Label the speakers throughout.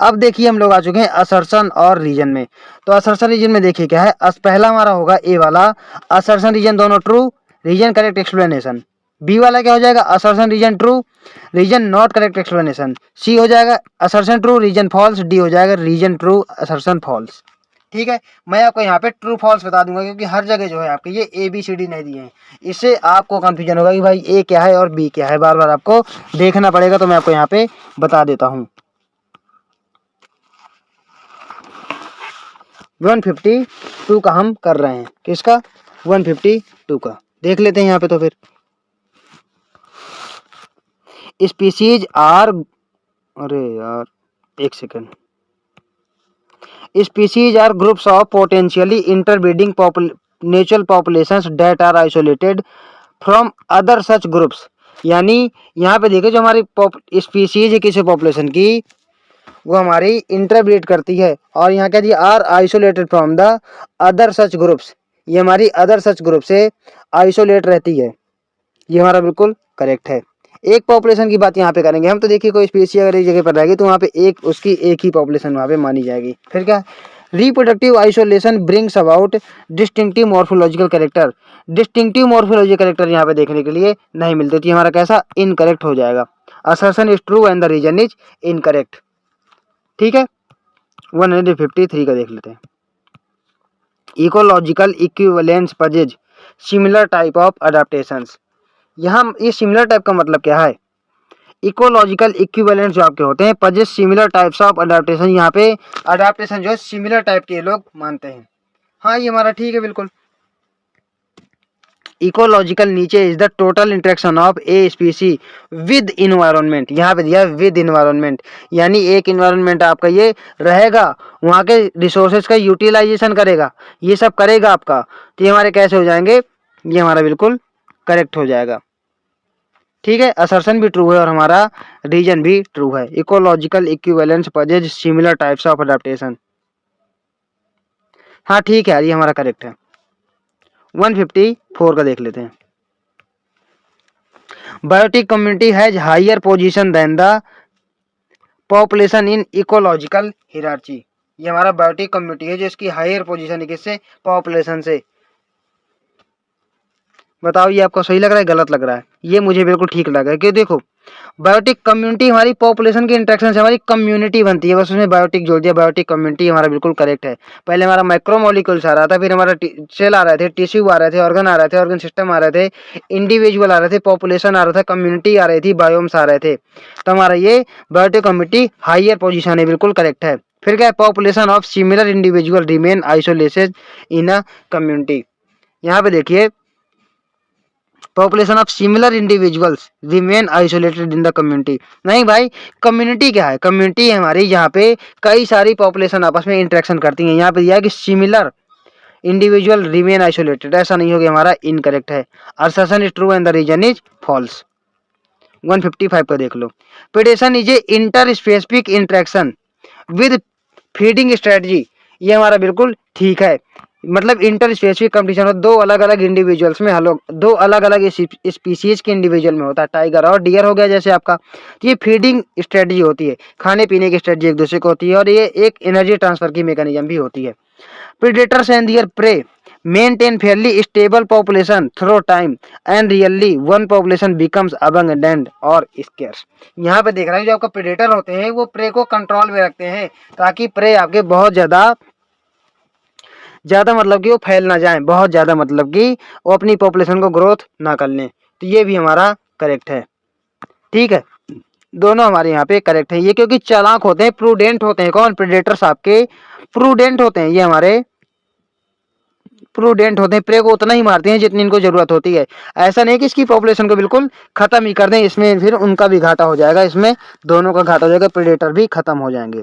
Speaker 1: अब देखिए हम लोग आ चुके हैं असर्शन और रीजन में। तो असर्शन रीजन में देखिए क्या है, पहला हमारा होगा ए वाला, असर्शन रीजन दोनों true, reason correct explanation. B वाला क्या हो जाएगा, assertion reason true, reason not correct explanation. C हो जाएगा assertion true, reason false. D हो जाएगा रीजन ट्रू, असर्शन फॉल्स। ठीक है, मैं आपको यहाँ पे ट्रू फॉल्स बता दूंगा क्योंकि हर जगह जो है आपके ये ए बी सी डी नहीं दिए हैं, इससे आपको कंफ्यूजन होगा कि भाई ए क्या है और बी क्या है, बार बार आपको देखना पड़ेगा। तो मैं आपको यहाँ पे बता देता हूँ। 152 का हम कर रहे हैं, किसका, 152 का देख लेते हैं यहाँ पे। तो फिर स्पीसीज आर, अरे यार एक second, species are groups of potentially interbreeding natural populations that are isolated from other such groups. यानी यहाँ पे देखिए जो हमारी स्पीसीज है किसी पॉपुलेशन की, वो हमारी इंटरब्रीड करती है, और यहाँ क्या दिया, are isolated from the other such groups, ये हमारी अदर सच ग्रुप से आइसोलेट रहती है। ये हमारा बिल्कुल करेक्ट है। एक पॉपुलेशन की बात यहाँ पे करेंगे हम, तो देखिए कोई स्पीसी अगर एक जगह पर रहेगी तो वहाँ पे एक उसकी एक ही पॉपुलेशन वहाँ पे मानी जाएगी। फिर क्या, reproductive isolation brings about distinctive morphological character. Distinctive morphological character यहाँ पे देखने के लिए नहीं मिलते, तो हमारा कैसा, इनकरेक्ट हो जाएगा। Assertion is true and the reason is incorrect. ठीक है, 153 का देख लेते हैं। Ecological equivalence possess similar type of adaptations. यहाँ ये सिमिलर टाइप का मतलब क्या है, इकोलॉजिकल इक्विवेलेंट जो आपके होते हैं, possess similar types of adaptation. यहाँ पे अडेप्टेशन जो है सिमिलर टाइप के लोग मानते हैं। हाँ ये हमारा ठीक है बिल्कुल। इकोलॉजिकल नीचे is the total interaction of A स्पीसी with environment. यहाँ पे दिया विद इन्वायरमेंट, यानी एक इन्वायरमेंट आपका ये रहेगा, वहाँ के रिसोर्सेज का यूटिलाइजेशन करेगा, ये सब करेगा आपका, तो ये हमारे कैसे हो जाएंगे, ये हमारा बिल्कुल करेक्ट हो जाएगा। ठीक है, असर्शन भी ट्रू है और हमारा रीजन भी ट्रू है। Ecological equivalence possess similar types of adaptation. हाँ ठीक है, ये हमारा करेक्ट है। 154 का देख लेते हैं। Biotic community has higher position than the population in ecological hierarchy. ये हमारा बायोटिक कम्युनिटी है जो इसकी हायर पोजीशन है, किससे, पॉपुलेशन से। बताओ ये आपको सही लग रहा है गलत लग रहा है, ये मुझे बिल्कुल ठीक लगा है। कि देखो बायोटिक कम्युनिटी हमारी पॉपुलेशन के इंटरेक्शन से हमारी कम्युनिटी बनती है, बस उसमें बायोटिक जोड़ दिया, बायोटिक कम्युनिटी हमारा बिल्कुल करेक्ट है। पहले हमारा माइक्रोमोलिक्यूल्स आ रहा था, फिर हमारा सेल आ रहे थे, टिश्यू आ रहे थे, ऑर्गन आ रहे थे, ऑर्गन सिस्टम आ रहे थे, इंडिविजुअल आ रहे थे, पॉपुलेशन आ रहा था, कम्युनिटी आ रही थी, बायोम्स आ रहे थे। तो हमारा ये बायोटिक कम्युनिटी हाइयर पोजिशन है, बिल्कुल करेक्ट है। फिर क्या है, population of similar individual remain isolated in a community. यहाँ पे देखिए population of similar individuals remain isolated in the community. नहीं भाई, कम्युनिटी क्या है, कम्युनिटी है हमारी जहाँ पे कई सारी पॉपुलेशन आपस में इंटरेक्शन करती हैं। यहाँ पे दिया है कि सिमिलर इंडिविजुअल रिमेन आइसोलेटेड, ऐसा नहीं होगा, हमारा इनकरेक्ट है। Assertion is true and the reason is false. 155 का देख लो। Predation is a interspecific interaction with feeding strategy. ये हमारा बिल्कुल ठीक है, मतलब इंटर स्पेसिफिक कंपटीशन हो दो अलग अलग इंडिविजुअल्स में, हलो दो अलग अलग स्पीसीज के इंडिविजुअल में होता है, टाइगर और डियर हो गया जैसे आपका। तो ये फीडिंग स्ट्रेटजी होती है, खाने पीने की स्ट्रेटजी एक दूसरे को होती है, और ये एक एनर्जी ट्रांसफर की मैकेनिज्म भी होती है। Predators and there pray maintain fairly stable population through time and really one population becomes abundant or scarce। यहाँ पे देख रहे हैं जो आपका प्रेडेटर होते हैं वो प्रे को कंट्रोल में रखते हैं ताकि प्रे आपके बहुत ज़्यादा मतलब कि वो फैल ना जाए, बहुत ज़्यादा मतलब कि वो अपनी पॉपुलेशन को ग्रोथ ना कर लें। तो ये भी हमारा करेक्ट है। ठीक है, दोनों हमारे यहाँ पे करेक्ट है। ये क्योंकि चालाक होते हैं, प्रूडेंट होते हैं, कौन, प्रेडेटर्स आपके प्रूडेंट होते हैं, ये हमारे प्रूडेंट होते हैं, प्रे को उतना ही मारते हैं जितनी इनको जरूरत होती है। ऐसा नहीं कि इसकी पॉपुलेशन को बिल्कुल खत्म ही कर दें, इसमें फिर उनका भी घाटा हो जाएगा, इसमें दोनों का घाटा हो जाएगा, प्रेडेटर भी खत्म हो जाएंगे।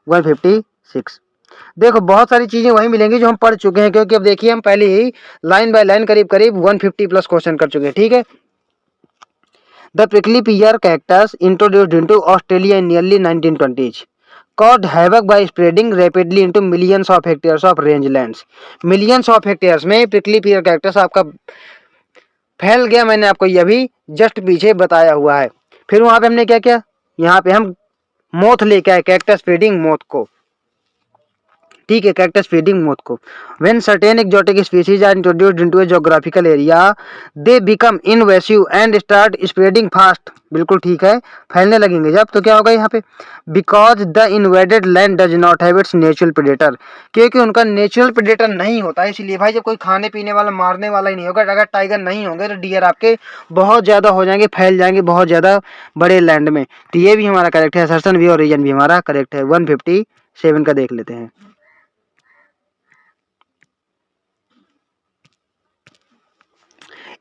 Speaker 1: 156 देखो बहुत सारी चीजें वही मिलेंगी जो हम पढ़ चुके हैं, क्योंकि अब देखिए हम पहले ही लाइन बाय लाइन करीब करीब 150 प्लस क्वेश्चन कर चुके हैं। ठीक है, the prickly peer cactus introduced into Australia in nearly 1920s caused havoc by spreading rapidly into millions of hectares of rangelands। Millions of hectares में प्रिकली पियर कैक्टस आपका फैल गया, मैंने आपको ये अभी जस्ट पीछे बताया हुआ है। फिर वहां पे हमने क्या किया, यहाँ पे हम मोथ लेके आए, कैक्टस फीडिंग मोथ को, ठीक है, कैक्टस फीडिंग मोथ को। When certain exotic species are introduced into a geographical area they become invasive and start spreading fast, बिल्कुल ठीक है, फैलने लगेंगे जब, तो क्या होगा यहाँ पे, because the invaded land does not have it's natural predator, क्योंकि उनका नेचुरल प्रेडेटर नहीं होता, इसलिए भाई जब कोई खाने पीने वाला मारने वाला ही नहीं होगा, अगर टाइगर नहीं होंगे तो डियर आपके बहुत ज़्यादा हो जाएंगे, फैल जाएंगे बहुत ज़्यादा बड़े लैंड में। तो ये भी हमारा करेक्ट है, असर्शन भी और रीजन भी हमारा करेक्ट है। 157 का देख लेते हैं।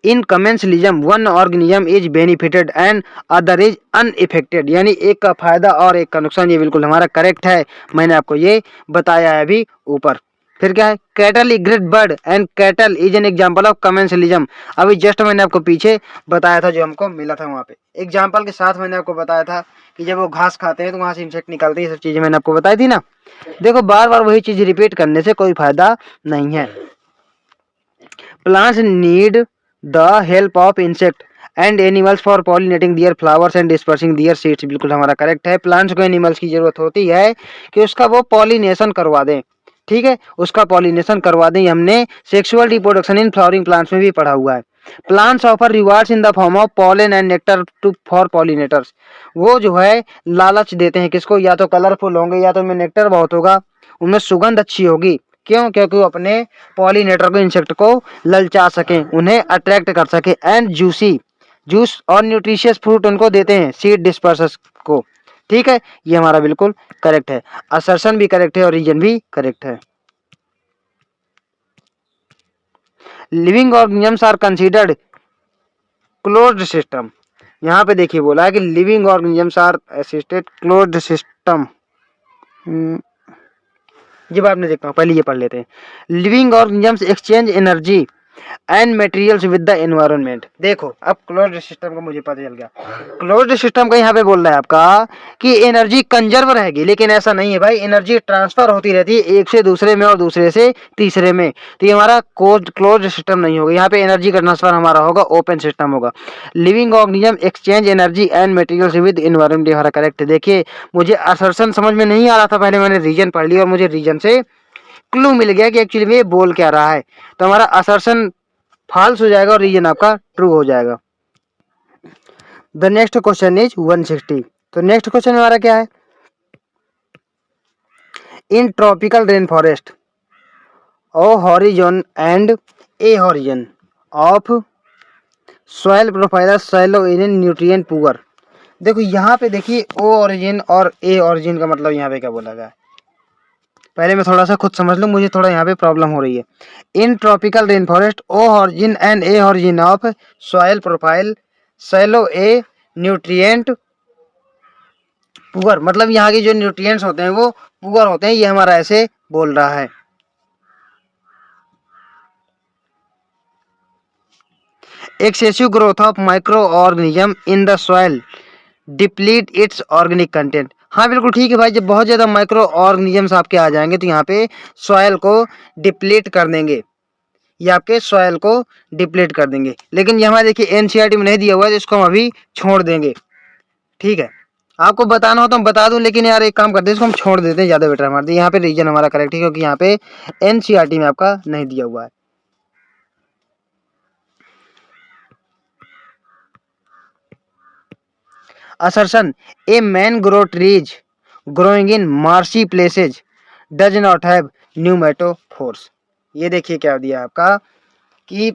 Speaker 1: In commensalism one organism is benefited and other is unaffected, यानी एक का फायदा और एक का नुकसान, ये बिल्कुल हमारा करेक्ट है, मैंने आपको ये बताया है अभी ऊपर। फिर क्या है, cattle a great bird and cattle is an example of commensalism, अभी जस्ट मैंने आपको पीछे बताया था जो हमको मिला था वहाँ पे एग्जाम्पल के साथ, मैंने आपको बताया था कि जब वो घास खाते हैं तो वहाँ से इंसेक्ट निकलते हैं, ये सब चीजें मैंने आपको बताई थी ना। देखो बार बार वही चीज रिपीट करने से कोई फायदा नहीं है। Plants need the help of insect and animals for pollinating their flowers and dispersing their seeds, बिल्कुल हमारा करेक्ट है। प्लांट्स को एनिमल्स की जरूरत होती है कि उसका वो पॉलिनेशन करवा दें, ठीक है, उसका पॉलिनेशन करवा दें। हमने sexual reproduction in flowering plants में भी पढ़ा हुआ है। Plants offer rewards in the form of pollen and nectar to for pollinators, वो जो है लालच देते हैं किसको, या तो कलरफुल होंगे या तो उनमें नेक्टर बहुत होगा, उनमें सुगंध अच्छी होगी, क्यों, क्योंकि वो अपने पॉलिनेटर को इंसेक्ट को ललचा सकें, उन्हें अट्रैक्ट कर सके। एंड जूसी जूस और न्यूट्रिशियस फ्रूट उनको देते हैं सीड डिस्पर्सर्स को, ठीक है, ये हमारा बिल्कुल करेक्ट है। असर्शन भी करेक्ट है और रीजन भी करेक्ट है। Living organisms are considered closed system, यहाँ पे देखिए बोला है कि living organisms are assisted closed system, ये बात मैं देखता हूँ, पहले ये पढ़ लेते हैं। Living organisms exchange energy and materials with the environment, देखो अब क्लोज्ड सिस्टम का मुझे पता चल गया। क्लोज्ड सिस्टम का यहाँ पे बोल रहा है आपका कि एनर्जी कंजर्व रहेगी, लेकिन ऐसा नहीं है भाई, एनर्जी ट्रांसफर होती रहती है एक से दूसरे में और दूसरे से तीसरे में, तो ये हमारा क्लोज्ड सिस्टम नहीं होगा, यहाँ पे एनर्जी का ट्रांसफर हमारा होगा ओपन सिस्टम होगा। Living organism exchange energy and materials with environment, हमारा करेक्ट है। देखिए मुझे असर्शन समझ में नहीं आ रहा था, पहले मैंने रीजन पढ़ लिया और मुझे रीजन से क्लू मिल गया कि एक्चुअली में ये बोल क्या रहा है, तो हमारा असर्शन फॉल्स हो जाएगा और रीजन आपका ट्रू हो जाएगा। द नेक्स्ट क्वेश्चन इज 160, तो नेक्स्ट क्वेश्चन हमारा क्या है, in tropical rain forest O horizon and A horizon of soil profile shallow in nutrient poor, देखो यहाँ पे देखिए ओ ऑरिजिन और ए ऑरिजिन का मतलब यहाँ पे क्या बोला गया है, पहले मैं थोड़ा सा खुद समझ लूँ, मुझे थोड़ा यहाँ पे प्रॉब्लम हो रही है। In tropical rain forest O origin and A origin of soil profile shallow a nutrient poor, मतलब यहाँ के जो न्यूट्रिएंट्स होते हैं वो पुअर होते हैं, ये हमारा ऐसे बोल रहा है। Excessive growth of micro organism in the soil deplete it's organic content, हाँ बिल्कुल ठीक है भाई, जब बहुत ज़्यादा माइक्रो ऑर्गेनिजम्स आपके आ जाएंगे तो यहाँ पे सॉइल को डिप्लीट कर देंगे, ये आपके सॉइल को डिप्लीट कर देंगे। लेकिन ये हमारे देखिए एनसीईआरटी में नहीं दिया हुआ है, जिसको हम अभी छोड़ देंगे, ठीक है, आपको बताना हो तो हम बता दूं, लेकिन यार एक काम करते हैं, इसको हम छोड़ देते हैं, ज़्यादा बेटर हमारे। यहाँ पे रीजन हमारा करेक्ट है, क्योंकि यहाँ पे एनसीईआरटी में आपका नहीं दिया हुआ है। Assertion, a mangrove trees growing in marshy places does not have pneumatophores, ये देखिए क्या दिया आपका कि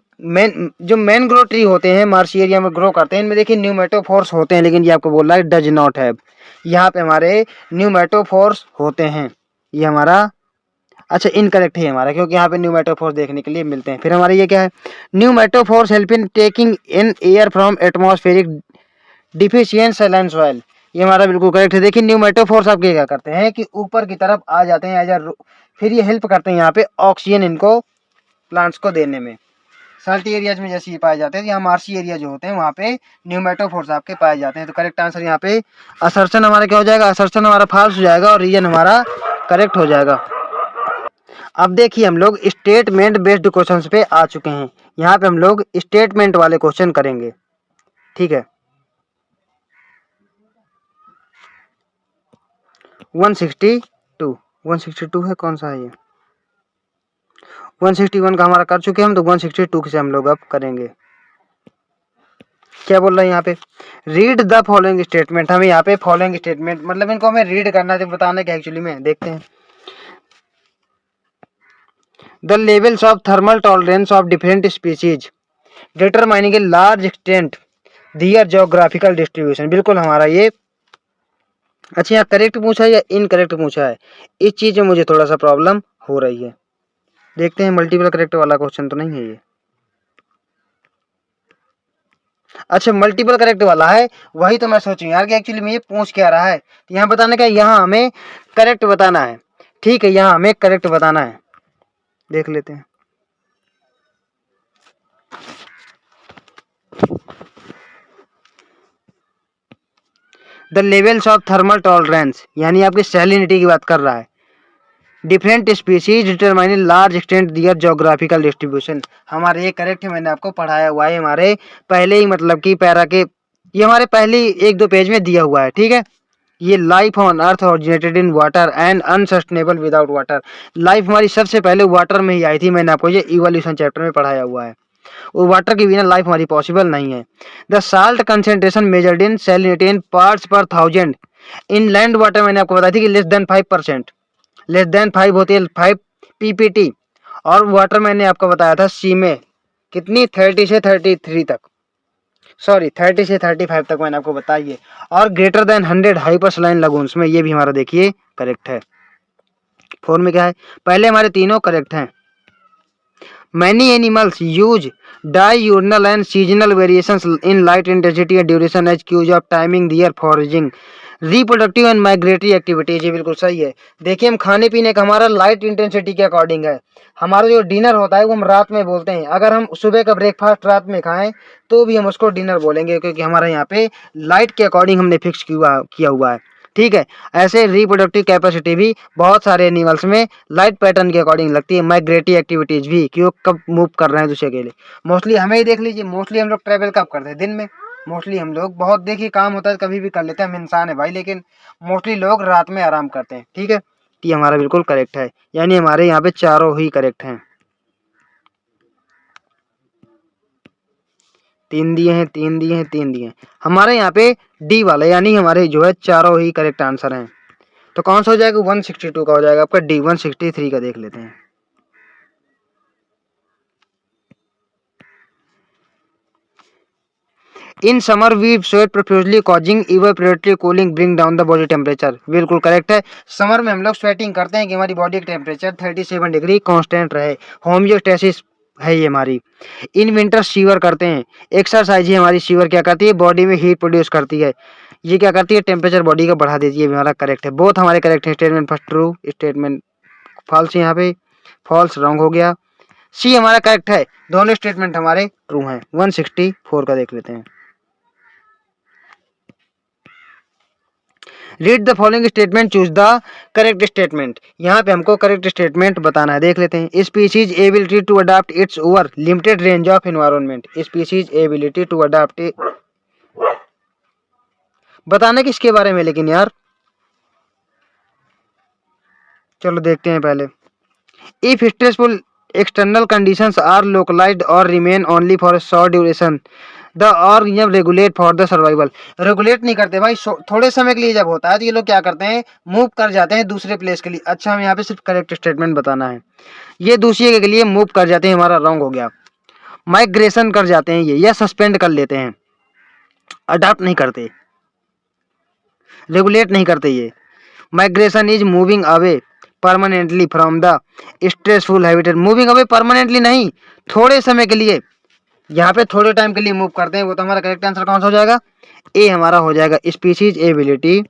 Speaker 1: जो मैनग्रोव ट्री होते हैं मार्शी एरिया में ग्रो करते हैं, इनमें देखिए न्यूमेटोफोर्स होते हैं, लेकिन ये आपको बोल रहा है डज नॉट हैव, यहाँ पे हमारे न्यूमेटोफोर्स होते हैं, ये हमारा अच्छा इनकरेक्ट है हमारा, क्योंकि यहाँ पे न्यूमेटोफोर्स देखने के लिए मिलते हैं। फिर हमारे ये क्या है, pneumatophores help in taking in air from atmospheric deficient saline soil, ये हमारा बिल्कुल करेक्ट है। देखिए न्यूमेटोफोर्स आपके क्या करते हैं कि ऊपर की तरफ आ जाते हैं एज, फिर ये हेल्प करते हैं यहाँ पे ऑक्सीजन इनको प्लांट्स को देने में। साल्टी एरियाज में जैसे ये पाए जाते हैं, यहाँ मार्शी एरिया जो होते हैं वहाँ पे न्यूमेटोफोर्स आपके पाए जाते हैं। तो करेक्ट आंसर यहाँ पे असर्शन हमारा क्या हो जाएगा, असर्शन हमारा फॉल्स हो जाएगा और रीजन हमारा करेक्ट हो जाएगा। अब देखिए हम लोग स्टेटमेंट बेस्ड क्वेश्चंस पे आ चुके हैं, यहाँ पे हम लोग स्टेटमेंट वाले क्वेश्चन करेंगे, ठीक है। 162 162 है, कौन सा है ये? 161 का हमारा कर चुके हैं हम, तो 162 से हम लोग अब करेंगे। क्या बोल रहे हैं यहाँ पे? Read the following statement. हमें यहाँ पे फॉलोइंग स्टेटमेंट मतलब इनको हमें रीड करना है, बताने के एक्चुअली में देखते हैं। The levels of thermal tolerance of different species determining a large extent their geographical distribution. बिल्कुल हमारा ये, अच्छा यहाँ करेक्ट पूछा है या इनकरेक्ट पूछा है, इस चीज में मुझे थोड़ा सा प्रॉब्लम हो रही है। देखते हैं, मल्टीपल करेक्ट वाला क्वेश्चन तो नहीं है ये। अच्छा मल्टीपल करेक्ट वाला है, वही तो मैं सोचूं यार कि एक्चुअली में ये पूछ क्या रहा है। यहाँ बताने का, यहाँ हमें करेक्ट बताना है। ठीक है, यहाँ हमें करेक्ट बताना है, देख लेते हैं। The levels of thermal tolerance, यानी आपकी सैलिनिटी की बात कर रहा है। Different species determine large extent their geographical distribution. हमारे ये करेक्ट है, मैंने आपको पढ़ाया हुआ है हमारे पहले ही, मतलब कि पैरा के, ये हमारे पहले 1-2 पेज में दिया हुआ है। ठीक है, ये life on earth originated in water and unsustainable without water. Life हमारी सबसे पहले वाटर में ही आई थी, मैंने आपको ये इवोल्यूशन चैप्टर में पढ़ाया हुआ है। और वाटर के बिना लाइफ हमारी पॉसिबल नहीं है। The salt concentration measured in salinity in parts पर 1000 इन लैंड वाटर, मैंने आपको बताया थी कि लेस देन 5%, लेस देन 5 होती है 5 पीपीटी। और वाटर मैंने आपको बताया था सी में कितनी, 30 से 33 तक, सॉरी 30 से 35 तक मैंने आपको बताई है। और ग्रेटर देन 100 हाइपरसलाइन लगून्स में, ये भी हमारा देखिए करेक्ट है। 4 में क्या है, पहले हमारे तीनों करेक्ट हैं। Many animals use diurnal and seasonal variations in light intensity and duration as cues of timing their foraging, reproductive and migratory activities। ये बिल्कुल सही है। देखिए हम खाने पीने का हमारा लाइट इंटेंसिटी के अकॉर्डिंग है। हमारा जो डिनर होता है वो हम रात में बोलते हैं। अगर हम सुबह का ब्रेकफास्ट रात में खाएं तो भी हम उसको डिनर बोलेंगे, क्योंकि हमारा यहाँ पे लाइट के अकॉर्डिंग हमने फिक्स किया हुआ है। ठीक है, ऐसे रिप्रोडक्टिव कैपेसिटी भी बहुत सारे एनिमल्स में लाइट पैटर्न के अकॉर्डिंग लगती है। माइग्रेटरी एक्टिविटीज भी, कि वो कब मूव कर रहे हैं दूसरे के लिए। मोस्टली हमें ही देख लीजिए, मोस्टली हम लोग ट्रेवल कब करते हैं, दिन में। मोस्टली हम लोग बहुत, देखिए काम होता है कभी भी कर लेते हैं, हम इंसान है भाई, लेकिन मोस्टली लोग रात में आराम करते हैं। ठीक है, ये हमारा बिल्कुल करेक्ट है, यानी हमारे यहाँ पे चारों ही करेक्ट हैं। 3 दिए हैं, 3 दिए हैं, 3 दिए हैं। हमारे यहाँ पे डी वाला, यानी हमारे जो है चारों ही करेक्ट आंसर हैं। तो कौन सा हो जाएगा, 162 का हो जाएगा आपका डी। 163 का देख लेते हैं। In summer we sweat profusely causing evaporatory cooling bring down the body temperature. बिल्कुल करेक्ट है। समर में हम लोग स्वेटिंग करते हैं कि हमारी बॉडी का टेम्परेचर 37 डिग्री कांस्टेंट रहे, होम्योस्टेसिस है ये हमारी। इन विंटर शीवर करते हैं, एक्सरसाइज ही हमारी शीवर क्या करती है, बॉडी में हीट प्रोड्यूस करती है। ये क्या करती है, टेम्परेचर बॉडी का बढ़ा देती है। हमारा करेक्ट है, बोथ हमारे करेक्ट है। Statement first true, statement false, यहाँ पे फॉल्स रॉन्ग हो गया। सी हमारा करेक्ट है, दोनों स्टेटमेंट हमारे ट्रू हैं। 164 का देख लेते हैं। Read the following statement, choose the correct statement. यहाँ पे हमको करेक्ट स्टेटमेंट बताना है, देख लेते हैं। Species ability to adapt its over limited range of environment. Species ability to adapt, बताना किसके बारे में लेकिन यार, चलो देखते हैं पहले। If stressful external conditions are localised और remain only for a short duration the organism regulate for the survival. Regulate नहीं करते भाई, थोड़े समय के लिए जब होता है तो ये लोग क्या करते हैं, मूव कर जाते हैं दूसरे प्लेस के लिए। अच्छा हमें यहाँ पे सिर्फ करेक्ट स्टेटमेंट बताना है। ये दूसरे के लिए मूव कर जाते हैं, हमारा रॉन्ग हो गया। माइग्रेशन कर जाते हैं ये, या सस्पेंड कर लेते हैं, अडॉप्ट नहीं करते, रेगुलेट नहीं करते ये। Migration is moving away permanently from the stressful habitat. Moving away permanently नहीं, थोड़े समय के लिए, यहाँ पे थोड़े टाइम के लिए मूव करते हैं। वो तो हमारा करेक्ट आंसर कौन सा हो जाएगा, ए हमारा हो जाएगा। Species ability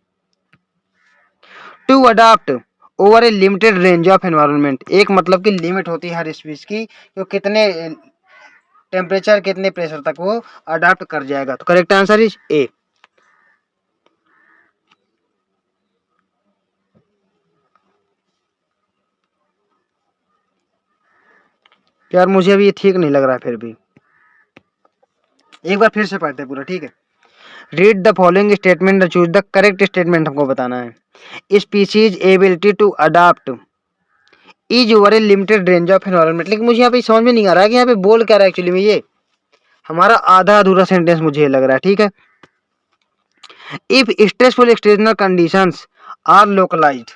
Speaker 1: to adapt over a limited range of environment. एक मतलब की लिमिट होती है हर स्पीसीज की, तो कितने टेम्परेचर कितने प्रेशर तक वो अडाप्ट कर जाएगा। तो करेक्ट आंसर इज ए। यार मुझे अभी ये ठीक नहीं लग रहा है, फिर भी एक बार फिर से पढ़ते हैं पूरा, ठीक है। Read the following statement, choose the correct statement हमको बताना है। Species ability to adapt is over a limited range of environment. लेकिन मुझे यहाँ पे समझ में नहीं आ रहा है कि यहाँ पे बोल क्या रहा है एक्चुअली में, ये हमारा आधा अधूरा सेंटेंस मुझे लग रहा है। ठीक है, if stressful external conditions are localised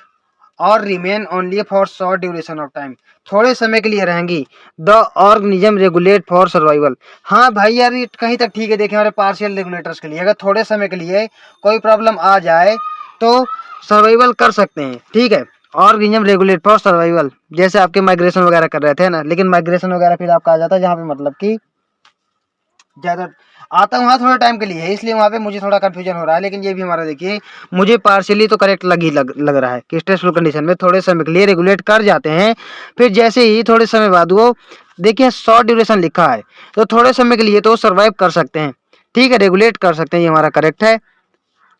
Speaker 1: और remain only for short duration of time, थोड़े समय के लिए रहेंगी, the organism regulate for survival. हाँ भाई यार ये कहीं तक ठीक है। देखें हमारे पार्शियल रेगुलेटर्स के लिए अगर थोड़े समय के लिए कोई प्रॉब्लम आ जाए तो सर्वाइवल कर सकते हैं। ठीक है, ऑर्गेनिज्म रेगुलेट फॉर सर्वाइवल, जैसे आपके माइग्रेशन वगैरह कर रहे थे ना, लेकिन माइग्रेशन वगैरह फिर आपका आ जाता है जहाँ पे मतलब कि ज्यादा आता वहाँ थोड़ा टाइम के लिए है, इसलिए वहाँ पे मुझे थोड़ा कंफ्यूजन हो रहा है। लेकिन ये भी हमारा देखिए मुझे पार्शियली तो करेक्ट लग रहा है कि स्ट्रेसफुल कंडीशन में थोड़े समय के लिए रेगुलेट कर जाते हैं, फिर जैसे ही थोड़े समय बाद वो देखिए शॉर्ट ड्यूरेशन लिखा है तो थोड़े समय के लिए तो सर्वाइव कर सकते हैं। ठीक है, रेगुलेट कर सकते हैं, ये हमारा करेक्ट है।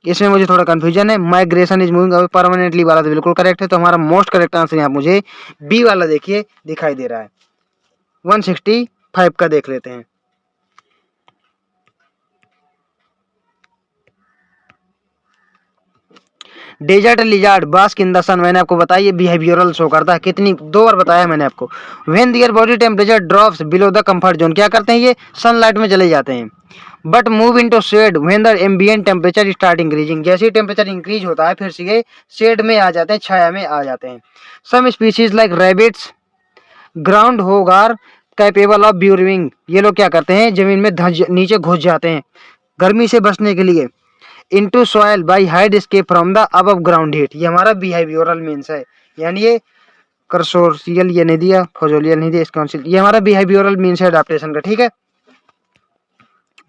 Speaker 1: इसमें मुझे थोड़ा कंफ्यूजन है। Migration is moving away permanently वाला तो बिल्कुल करेक्ट है, तो हमारा मोस्ट करेक्ट आंसर यहाँ मुझे बी वाला देखिए दिखाई दे रहा है। 165 का देख लेते हैं। Desert lizard bask in the sun, मैंने आपको बताया ये बिहेवियरल शो करता है, कितनी 2 बार बताया मैंने आपको। When their body temperature drops below the comfort zone, क्या करते हैं ये सनलाइट में चले जाते हैं। But move into shade when the ambient temperature start increasing, जैसे ही टेम्परेचर इंक्रीज होता है फिर से ये शेड में आ जाते हैं, छाया में आ जाते हैं। Some species like rabbits groundhog are capable of burrowing, ये लोग क्या करते हैं जमीन में नीचे घुस जाते हैं गर्मी से बचने के लिए। Into soil by hide escape from the above ground heat, ये हमारा बिहेवियरल मीन्स है, यानी ये कर्सोरियल ये नहीं दिया, फोजोलियल नहीं दिया, इसका ये हमारा बिहेवियरल मीन्स है अडेप्टेशन का। ठीक है,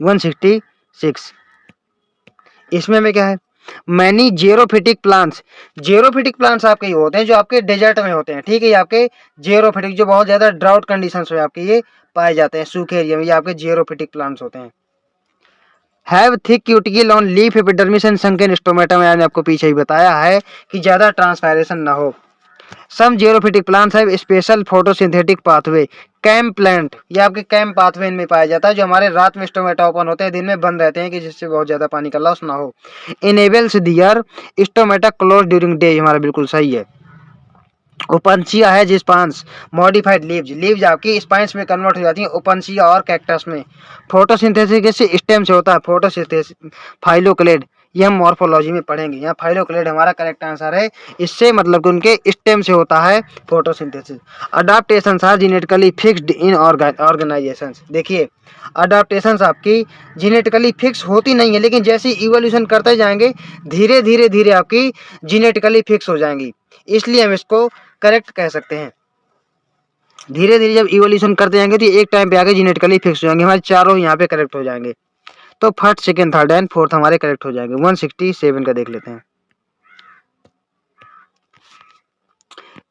Speaker 1: 166 इसमें में क्या है, many xerophytic plants, xerophytic plants आपके ये होते हैं जो आपके डेजर्ट में होते हैं। ठीक है, ये आपके जेरोफिटिक जो बहुत ज्यादा ड्राउट कंडीशंस में आपके ये पाए जाते हैं, सूखे एरिया में, ये आपके जेरोफिटिक प्लांट्स होते हैं। Have thick cuticle on leaf epidermis and sunken stomata, मैंने आपको पीछे ही बताया है कि ज्यादा ट्रांसपायरेशन ना हो। Some xerophytic plants have special photosynthetic pathway, CAM plant ये आपके कैम पाथवे में पाया जाता है, जो हमारे रात में स्टोमेटा ओपन होते हैं, दिन में बंद रहते हैं कि जिससे बहुत ज्यादा पानी का लॉस ना हो। इनेबल्स दियर स्टोमेटा क्लोज ड्यूरिंग डे, हमारा बिल्कुल सही है। ओपनसिया है जिस्पांस मॉडिफाइड लीव्स, लीव्स आपकी स्पाइंस में कन्वर्ट हो जाती हैं ओपनसिया और कैक्टस में। फोटोसिंथेसिस से स्टेम से होता है फोटोसिंथेसिस। फाइलोक्लेड ये हम मॉर्फोलॉजी में पढ़ेंगे, यहाँ फाइलोक्लेड हमारा करेक्ट आंसर है, इससे मतलब कि उनके स्टेम से होता है photosynthesis. Adaptations are genetically fixed in organizations, देखिए अडाप्टेशंस आपकी जेनेटिकली फिक्स होती नहीं है, लेकिन जैसे इवोल्यूशन करते जाएंगे धीरे धीरे धीरे आपकी जेनेटिकली फिक्स हो जाएंगी, इसलिए हम इसको करेक्ट कह सकते हैं। धीरे धीरे जब इवोल्यूशन करते जाएंगे तो एक टाइम पे आके जेनेटिकली फिक्स हो जाएंगे, हमारे चारों यहाँ पे करेक्ट हो जाएंगे। तो first second third and fourth हमारे करेक्ट हो जाएंगे। 167 का देख लेते हैं।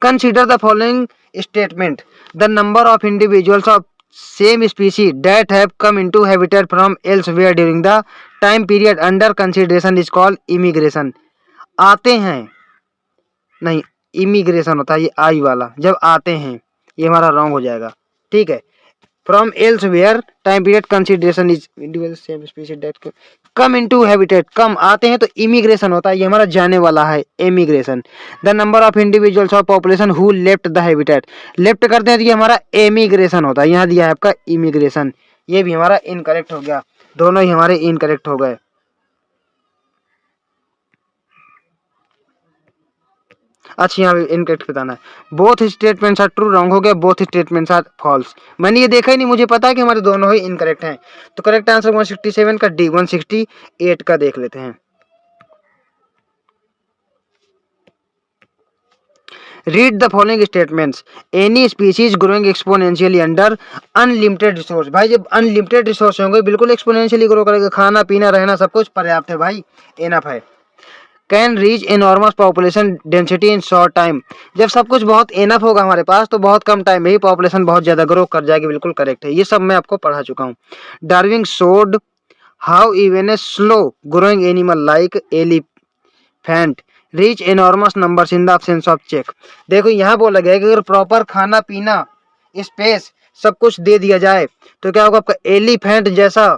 Speaker 1: Consider the following statement, the number of individuals of same species that have come into habitat from elsewhere during the time period under consideration is called immigration. आते हैं नहीं, इमिग्रेशन होता है ये आई वाला, जब आते हैं ये हमारा रॉन्ग हो जाएगा। ठीक है, from elsewhere time period consideration is individual same species that come into habitat, कम आते हैं तो इमिग्रेशन होता है, ये हमारा जाने वाला है emigration. The number of individuals of population who left the habitat, left करते हैं तो ये हमारा एमिग्रेशन होता है, यहाँ दिया है आपका इमिग्रेशन, ये भी हमारा इनकरेक्ट हो गया, दोनों ही हमारे इनकरेक्ट हो गए। अच्छा यहाँ पे इनकरेक्ट बताना है, both statements are true wrong हो गया, बोथ स्टेटमेंट्स आर फॉल्स, मैंने ये देखा ही नहीं, मुझे पता है कि हमारे दोनों ही इनकरेक्ट हैं। तो करेक्ट आंसर 167 का डी। 168 का देख लेते हैं। Read the following statements, any species growing exponentially under unlimited resource, भाई जब अनलिमिटेड रिसोर्स होंगे बिल्कुल एक्सपोनेंशियली ग्रो करेगा, खाना पीना रहना सब कुछ पर्याप्त है भाई, इनफ है। Can reach enormous population density in short time, जब सब कुछ बहुत इनफ होगा हमारे पास तो बहुत कम टाइम में ही पॉपुलेशन बहुत ज्यादा ग्रो कर जाएगी, बिल्कुल करेक्ट है, ये सब मैं आपको पढ़ा चुका हूँ। Darwin showed how even a slow growing animal like elephant reach enormous numbers in the absence of check, देखो यहाँ बोला गया कि अगर प्रॉपर खाना पीना स्पेस सब कुछ दे दिया जाए तो क्या होगा, आपका एलिफेंट जैसा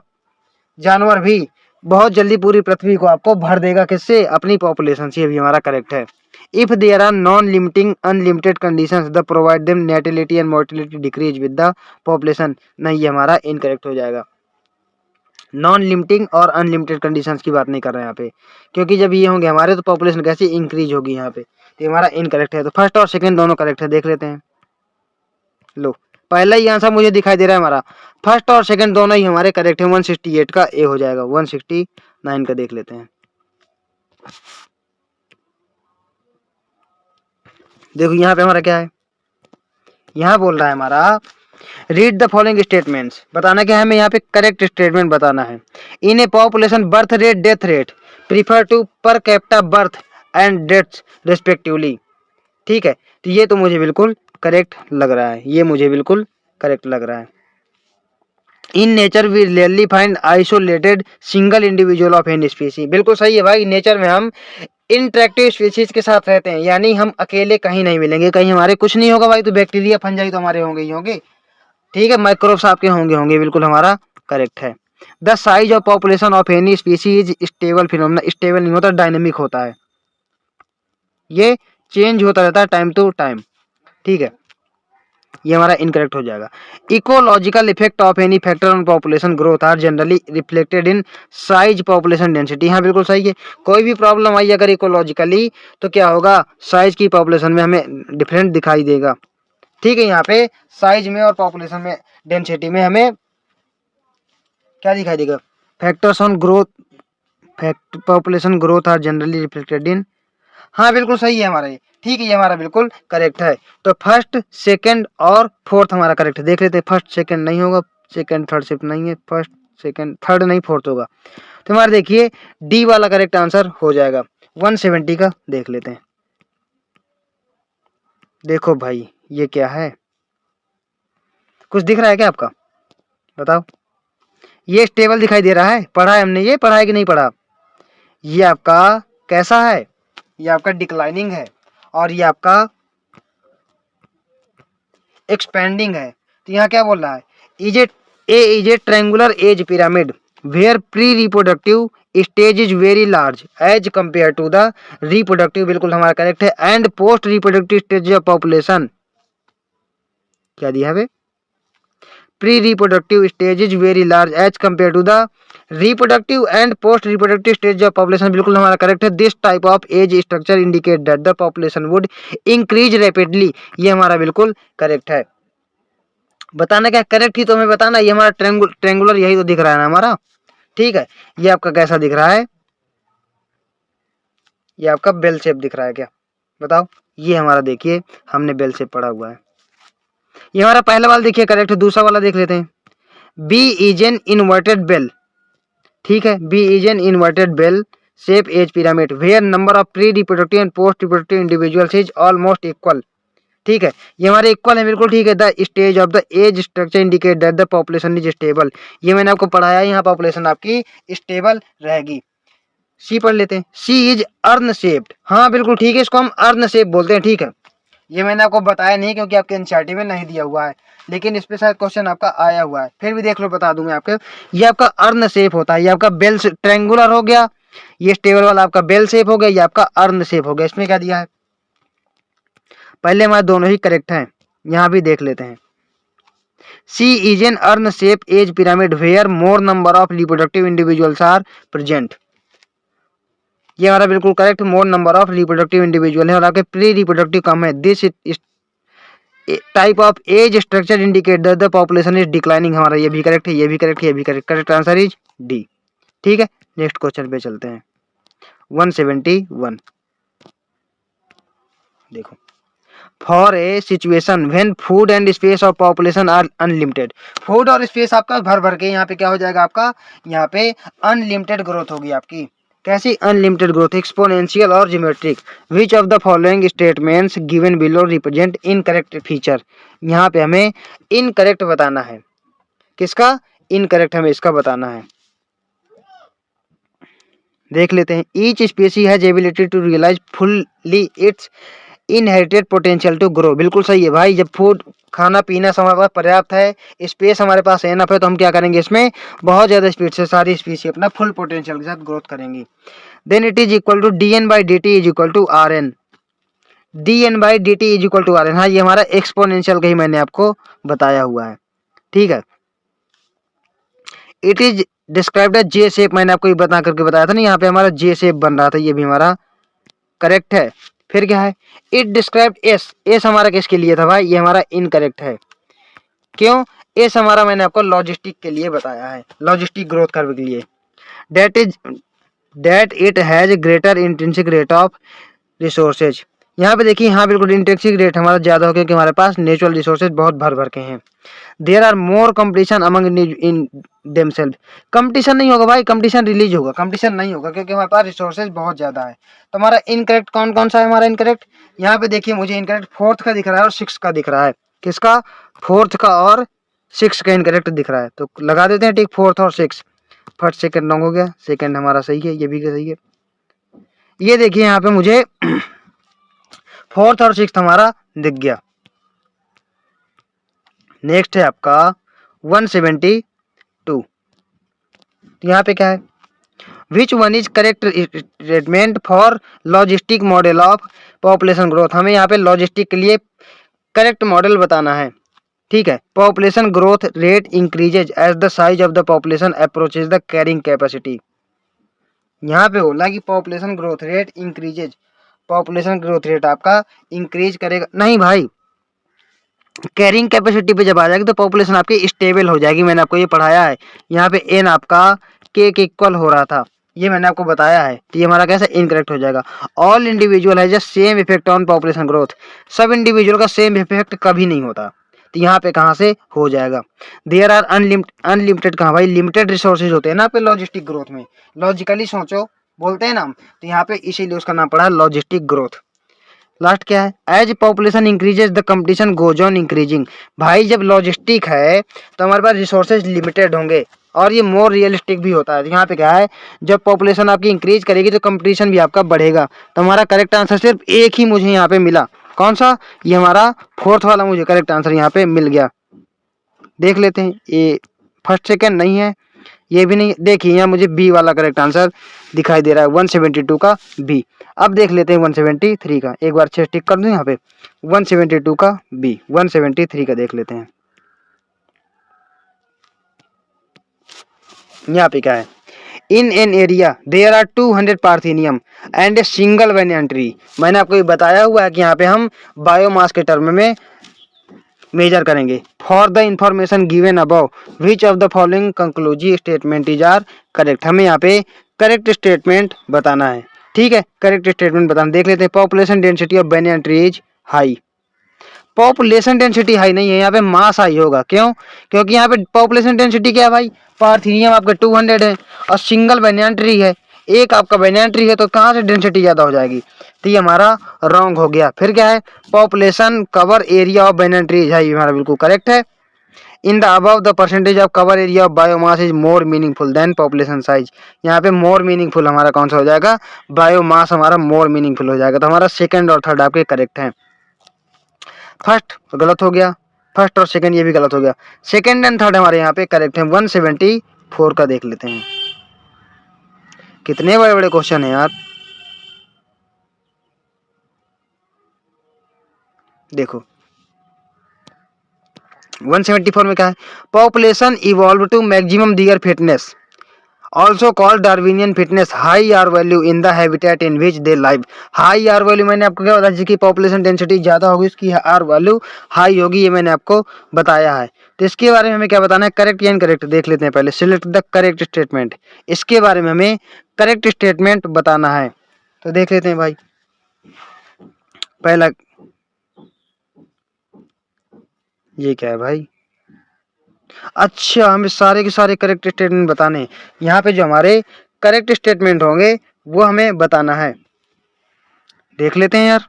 Speaker 1: जानवर भी बहुत जल्दी पूरी पृथ्वी को आपको भर देगा, किससे? अपनी पॉपुलेशन से। ये भी हमारा करेक्ट है। If there are non limiting unlimited conditions the provide them natality and mortality decrease with the population. नहीं, ये हमारा इनकरेक्ट हो जाएगा। नॉन लिमिटिंग और अनलिमिटेड कंडीशंस की बात नहीं कर रहे हैं यहाँ पे, क्योंकि जब ये होंगे हमारे तो पॉपुलेशन कैसे इंक्रीज होगी यहाँ पे। तो हमारा इनकरेक्ट है। तो फर्स्ट और सेकंड दोनों करेक्ट है, देख लेते हैं। लो, पहला ही आंसर मुझे दिखाई दे रहा है हमारा, फर्स्ट और सेकंड दोनों ही हमारे करेक्ट है। 168 का ए हो जाएगा। 169 का देख लेते हैं। देखो यहाँ पे हमारा क्या है, यहाँ बोल रहा है हमारा रीड द फॉलोइंग स्टेटमेंट्स। बताना क्या है हमें यहाँ पे? करेक्ट स्टेटमेंट बताना है। In a population birth rate death rate prefer to per capita birth and deaths respectively. ठीक है, तो ये तो मुझे बिल्कुल करेक्ट लग रहा है, ये मुझे बिल्कुल करेक्ट लग रहा है। In nature we rarely find isolated single individual of any species. बिल्कुल सही है भाई, नेचर में हम इंटरेक्टिव स्पीसीज के साथ रहते हैं, यानी हम अकेले कहीं नहीं मिलेंगे। कहीं हमारे कुछ नहीं होगा भाई, तो बैक्टीरिया फंजाई तो हमारे होंगे ही होंगे। ठीक है, माइक्रोब्स आपके होंगे, बिल्कुल हमारा करेक्ट है। The size of population of any species stable phenomena. Stable नहीं होता, डायनेमिक होता है, ये चेंज होता रहता है टाइम टू टाइम। ठीक है, ये हमारा इनकरेक्ट हो जाएगा। Ecological effect of any factor on population growth are generally reflected in size population density. हाँ बिल्कुल सही है। कोई भी प्रॉब्लम आई अगर इकोलॉजिकली, तो क्या होगा? साइज की पॉपुलेशन में हमें डिफरेंट दिखाई देगा। ठीक है, यहाँ पे साइज में और पॉपुलेशन में डेंसिटी में हमें क्या दिखाई देगा? Factors on growth population growth are generally reflected in. हाँ बिल्कुल सही है हमारा ये। ठीक है, ये हमारा बिल्कुल करेक्ट है। तो फर्स्ट सेकंड और फोर्थ हमारा करेक्ट है। देख लेते हैं, फर्स्ट सेकंड नहीं होगा, सेकंड थर्ड शिफ्ट नहीं है, फर्स्ट सेकंड थर्ड नहीं, फोर्थ होगा। तो हमारा देखिए डी वाला करेक्ट आंसर हो जाएगा। 170 का देख लेते हैं। देखो भाई ये क्या है, कुछ दिख रहा है क्या आपका? बताओ। ये स्टेबल दिखाई दे रहा है, पढ़ा है हमने, ये पढ़ा है कि नहीं पढ़ा? ये आपका कैसा है? ये आपका डिक्लाइनिंग है और ये आपका एक्सपेंडिंग है। तो यहाँ क्या बोल रहा है? Is a triangular age pyramid where pre reproductive stage is very large as compare to the reproductive. बिल्कुल हमारा करेक्ट है। And post reproductive stage of population, क्या दिया है? Pre reproductive stage is very large as compare to the reproductive and post reproductive stage of population. बिल्कुल हमारा correct है। This type of age structure indicate that the population would increase rapidly. ये हमारा बिल्कुल correct है। बताना क्या correct ही तो हमें बताना। ये हमारा ट्रेंगुलर यही तो दिख रहा है ना हमारा। ठीक है, ये आपका कैसा दिख रहा है? ये आपका बेल शेप दिख रहा है क्या? बताओ। ये हमारा देखिए हमने बेल शेप पढ़ा हुआ है। ये हमारा पहला वाला देखिए करेक्ट है। दूसरा वाला देख लेते हैं। B is an inverted bell. ठीक है, B is an inverted bell shape age pyramid where number of pre reproductive and post reproductive individuals is almost equal. ठीक है, ये हमारे इक्वल है, बिल्कुल ठीक है। The stage of the age structure indicate that the population is stable. ये मैंने आपको पढ़ाया, यहाँ पॉपुलेशन आपकी स्टेबल रहेगी। सी पढ़ लेते हैं। C is earn shaped. हाँ बिल्कुल ठीक है, इसको हम अर्न शेप बोलते हैं। ठीक है, ये मैंने आपको बताया नहीं क्योंकि आपके एनसीईआरटी में नहीं दिया हुआ है, लेकिन इस पे शायद क्वेश्चन आपका आया हुआ है। फिर भी देख लो, बता दूं मैं आपको। ये आपका अर्न शेप होता है। ये आपका बेल ट्रायंगुलर हो गया, ये स्टेबल वाला आपका बेल शेप हो गया, ये आपका अर्न शेप हो गया। इसमें क्या दिया है? पहले हमारे दोनों ही करेक्ट हैं, यहाँ भी देख लेते हैं। C is an urn shape age pyramid where more number of reproductive individuals are present. ये हमारा बिल्कुल correct, more number of reproductive individual है और आपके प्री रिप्रोडक्टिव कम है। This type of age structure indicate that the population is declining. हमारा ये भी करेक्ट है, ये भी करेक्ट है, ये भी correct. Correct answer is D. ठीक है, नेक्स्ट क्वेश्चन पे चलते हैं। 171 देखो। For a situation when food and space of population are unlimited. Food और स्पेस आपका भर भर के यहाँ पे क्या हो जाएगा? आपका यहाँ पे अनलिमिटेड ग्रोथ होगी आपकी। कैसी अनलिमिटेड ग्रोथ? एक्सपोनेंशियल और geometric. Which of the following statements given below represent incorrect feature. यहाँ पे हमें इनकरेक्ट बताना है। किसका इनकरेक्ट? हमें इसका बताना है। देख लेते हैं। Each species has ability to realise fully its inherited potential to grow, बिल्कुल सही है भाई। जब फूड खाना पीना हमारे पास पर्याप्त है, स्पेस हमारे पास एनफ है, तो हम क्या करेंगे, इसमें बहुत ज्यादा स्पीड से सारी स्पीसी अपना फुल पोटेंशियल के साथ ग्रोथ करेंगी। Then it is equal to dn/dt is equal to rn। dn/dt is equal to rn, हाँ ये हमारा एक्सपोनेंशियल का ही मैंने आपको बताया हुआ है, ठीक है। It is described as J shape, मैंने आपको ये बता करके बताया था ना, यहाँ पे हमारा जे शेप बन रहा था, ये भी हमारा करेक्ट है। फिर क्या है, इट डिस्क्राइब्ड एस, एस हमारा किसके लिए था भाई, ये हमारा इनकरेक्ट है। क्यों, एस हमारा मैंने आपको लॉजिस्टिक के लिए बताया है, लॉजिस्टिक ग्रोथ कर्व के लिए। That it has greater intrinsic rate of resources, यहाँ पे देखिए, हाँ बिल्कुल इंट्रिंसिक रेट हमारा ज्यादा हो, क्योंकि हमारे पास नेचुरल रिसोर्सेज बहुत भर भर के हैं। There are more competition among in themself, competition नहीं होगा भाई, कंपटीशन रिलीज होगा, कंपटीशन नहीं होगा, क्योंकि हमारे पास रिसोर्सेज बहुत ज्यादा है। तो हमारा इनकरेक्ट कौन कौन सा है, हमारा इनकरेक्ट यहाँ पे देखिए, मुझे इनकरेक्ट फोर्थ का दिख रहा है और सिक्स का दिख रहा है। किसका, फोर्थ का और सिक्स का इनकरेक्ट दिख रहा है, तो लगा देते हैं टिक, फोर्थ और सिक्स। फर्स्ट सेकंड रॉन्ग हो गया, सेकंड हमारा सही है, ये भी सही है। ये देखिए यहाँ पे मुझे फोर्थ और सिक्स हमारा दिख गया। नेक्स्ट है आपका 172, यहाँ पे क्या है, which one is correct statement for logistic model of population growth, हमें यहाँ पे लॉजिस्टिक के लिए करेक्ट मॉडल बताना है, ठीक है। Population growth rate increases as the size of the population approaches the carrying capacity, यहाँ पे बोला कि population growth rate increases, population growth rate आपका इंक्रीज करेगा, नहीं भाई, कैरिंग कैपेसिटी पे जब आ जाएगी तो पॉपुलेशन आपकी स्टेबल हो जाएगी, मैंने आपको ये पढ़ाया है। यहाँ पे एन आपका के इक्वल हो रहा था, ये मैंने आपको बताया है, तो ये हमारा कैसे इनकरेक्ट हो जाएगा। ऑल इंडिविजुअल है just same effect on population growth, सब इंडिविजुअल का सेम इफेक्ट कभी नहीं होता, तो यहाँ पे कहाँ से हो जाएगा। देयर आर अनलिमिटेड, कहाँ भाई, लिमिटेड रिसोर्सेज होते हैं ना पे लॉजिस्टिक ग्रोथ में, लॉजिकली सोचो बोलते हैं ना, तो यहाँ पे इसीलिए उसका नाम पड़ा है लॉजिस्टिक ग्रोथ। लास्ट क्या है, as population increases the competition goes on increasing, भाई जब लॉजिस्टिक है तो हमारे पास रिसोर्सेज लिमिटेड होंगे और ये मोर रियलिस्टिक भी होता है। यहाँ पे क्या है, जब पॉपुलेशन आपकी इंक्रीज करेगी तो कंपटीशन भी आपका बढ़ेगा। तो हमारा करेक्ट आंसर सिर्फ एक ही मुझे यहाँ पे मिला, कौन सा, ये हमारा फोर्थ वाला मुझे करेक्ट आंसर यहाँ पे मिल गया। देख लेते हैं, ये फर्स्ट सेकेंड नहीं है, ये भी नहीं, देखिए यहाँ मुझे बी वाला करेक्ट आंसर दिखाई दे रहा है, 172 का बी। अब देख लेते हैं 173 का, एक बार चेक टिक कर दूं यहाँ पे, 172 का बी, 173 का देख लेते हैं। यहाँ पे क्या है, in an area there are 200 parthenium and a single banyan tree, मैंने आपको ये बताया हुआ है कि यहाँ पे हम बायोमास के टर्म में मेजर करेंगे। For the information given above which of the following conclusive statement is are correct, हमें यहाँ पे करेक्ट स्टेटमेंट बताना है, ठीक है, करेक्ट स्टेटमेंट बताना। देख लेते हैं, population density of banyan tree is high, population density high नहीं है, यहाँ पे मास हाई होगा। क्यों, क्योंकि यहाँ पे पॉपुलेशन डेंसिटी क्या है भाई, पार्थेनियम आपका 200 है और सिंगल banyan tree है, एक आपका banyan tree है, तो कहाँ से डेंसिटी ज्यादा हो जाएगी, तो ये हमारा रॉन्ग हो गया। फिर क्या है, population cover area of banyan tree है, ये हमारा बिल्कुल करेक्ट है। In the above the percentage of cover area of biomass is more meaningful than population size, यहाँ पे मोर मीनिंगफुल हमारा कौन सा हो जाएगा, बायोमास हमारा मोर मीनिंगफुल हो जाएगा। तो हमारा सेकंड और थर्ड आपके करेक्ट हैं। फर्स्ट गलत हो गया, फर्स्ट और सेकंड ये भी गलत हो गया, सेकंड एंड थर्ड हमारे यहाँ पे करेक्ट है। 174 का देख लेते हैं, कितने बड़े बड़े क्वेश्चन है यार। देखो 174 में क्या है, population evolve to maximum their fitness also called Darwinian fitness high R value in the habitat in which they live. High R value मैंने आपको क्या बताया, जिसकी पॉपुलेशन डेंसिटी ज़्यादा होगी उसकी आर वैल्यू हाई होगी, ये मैंने आपको बताया है। तो इसके बारे में हमें क्या बताना है, करेक्ट या इनकरेक्ट देख लेते हैं। पहले सिलेक्ट द करेक्ट स्टेटमेंट, इसके बारे में हमें करेक्ट स्टेटमेंट बताना है, तो देख लेते हैं भाई। पहला ये क्या है भाई, अच्छा हमें सारे के सारे करेक्ट स्टेटमेंट बताने हैं। यहाँ पे जो हमारे करेक्ट स्टेटमेंट होंगे वो हमें बताना है, देख लेते हैं यार।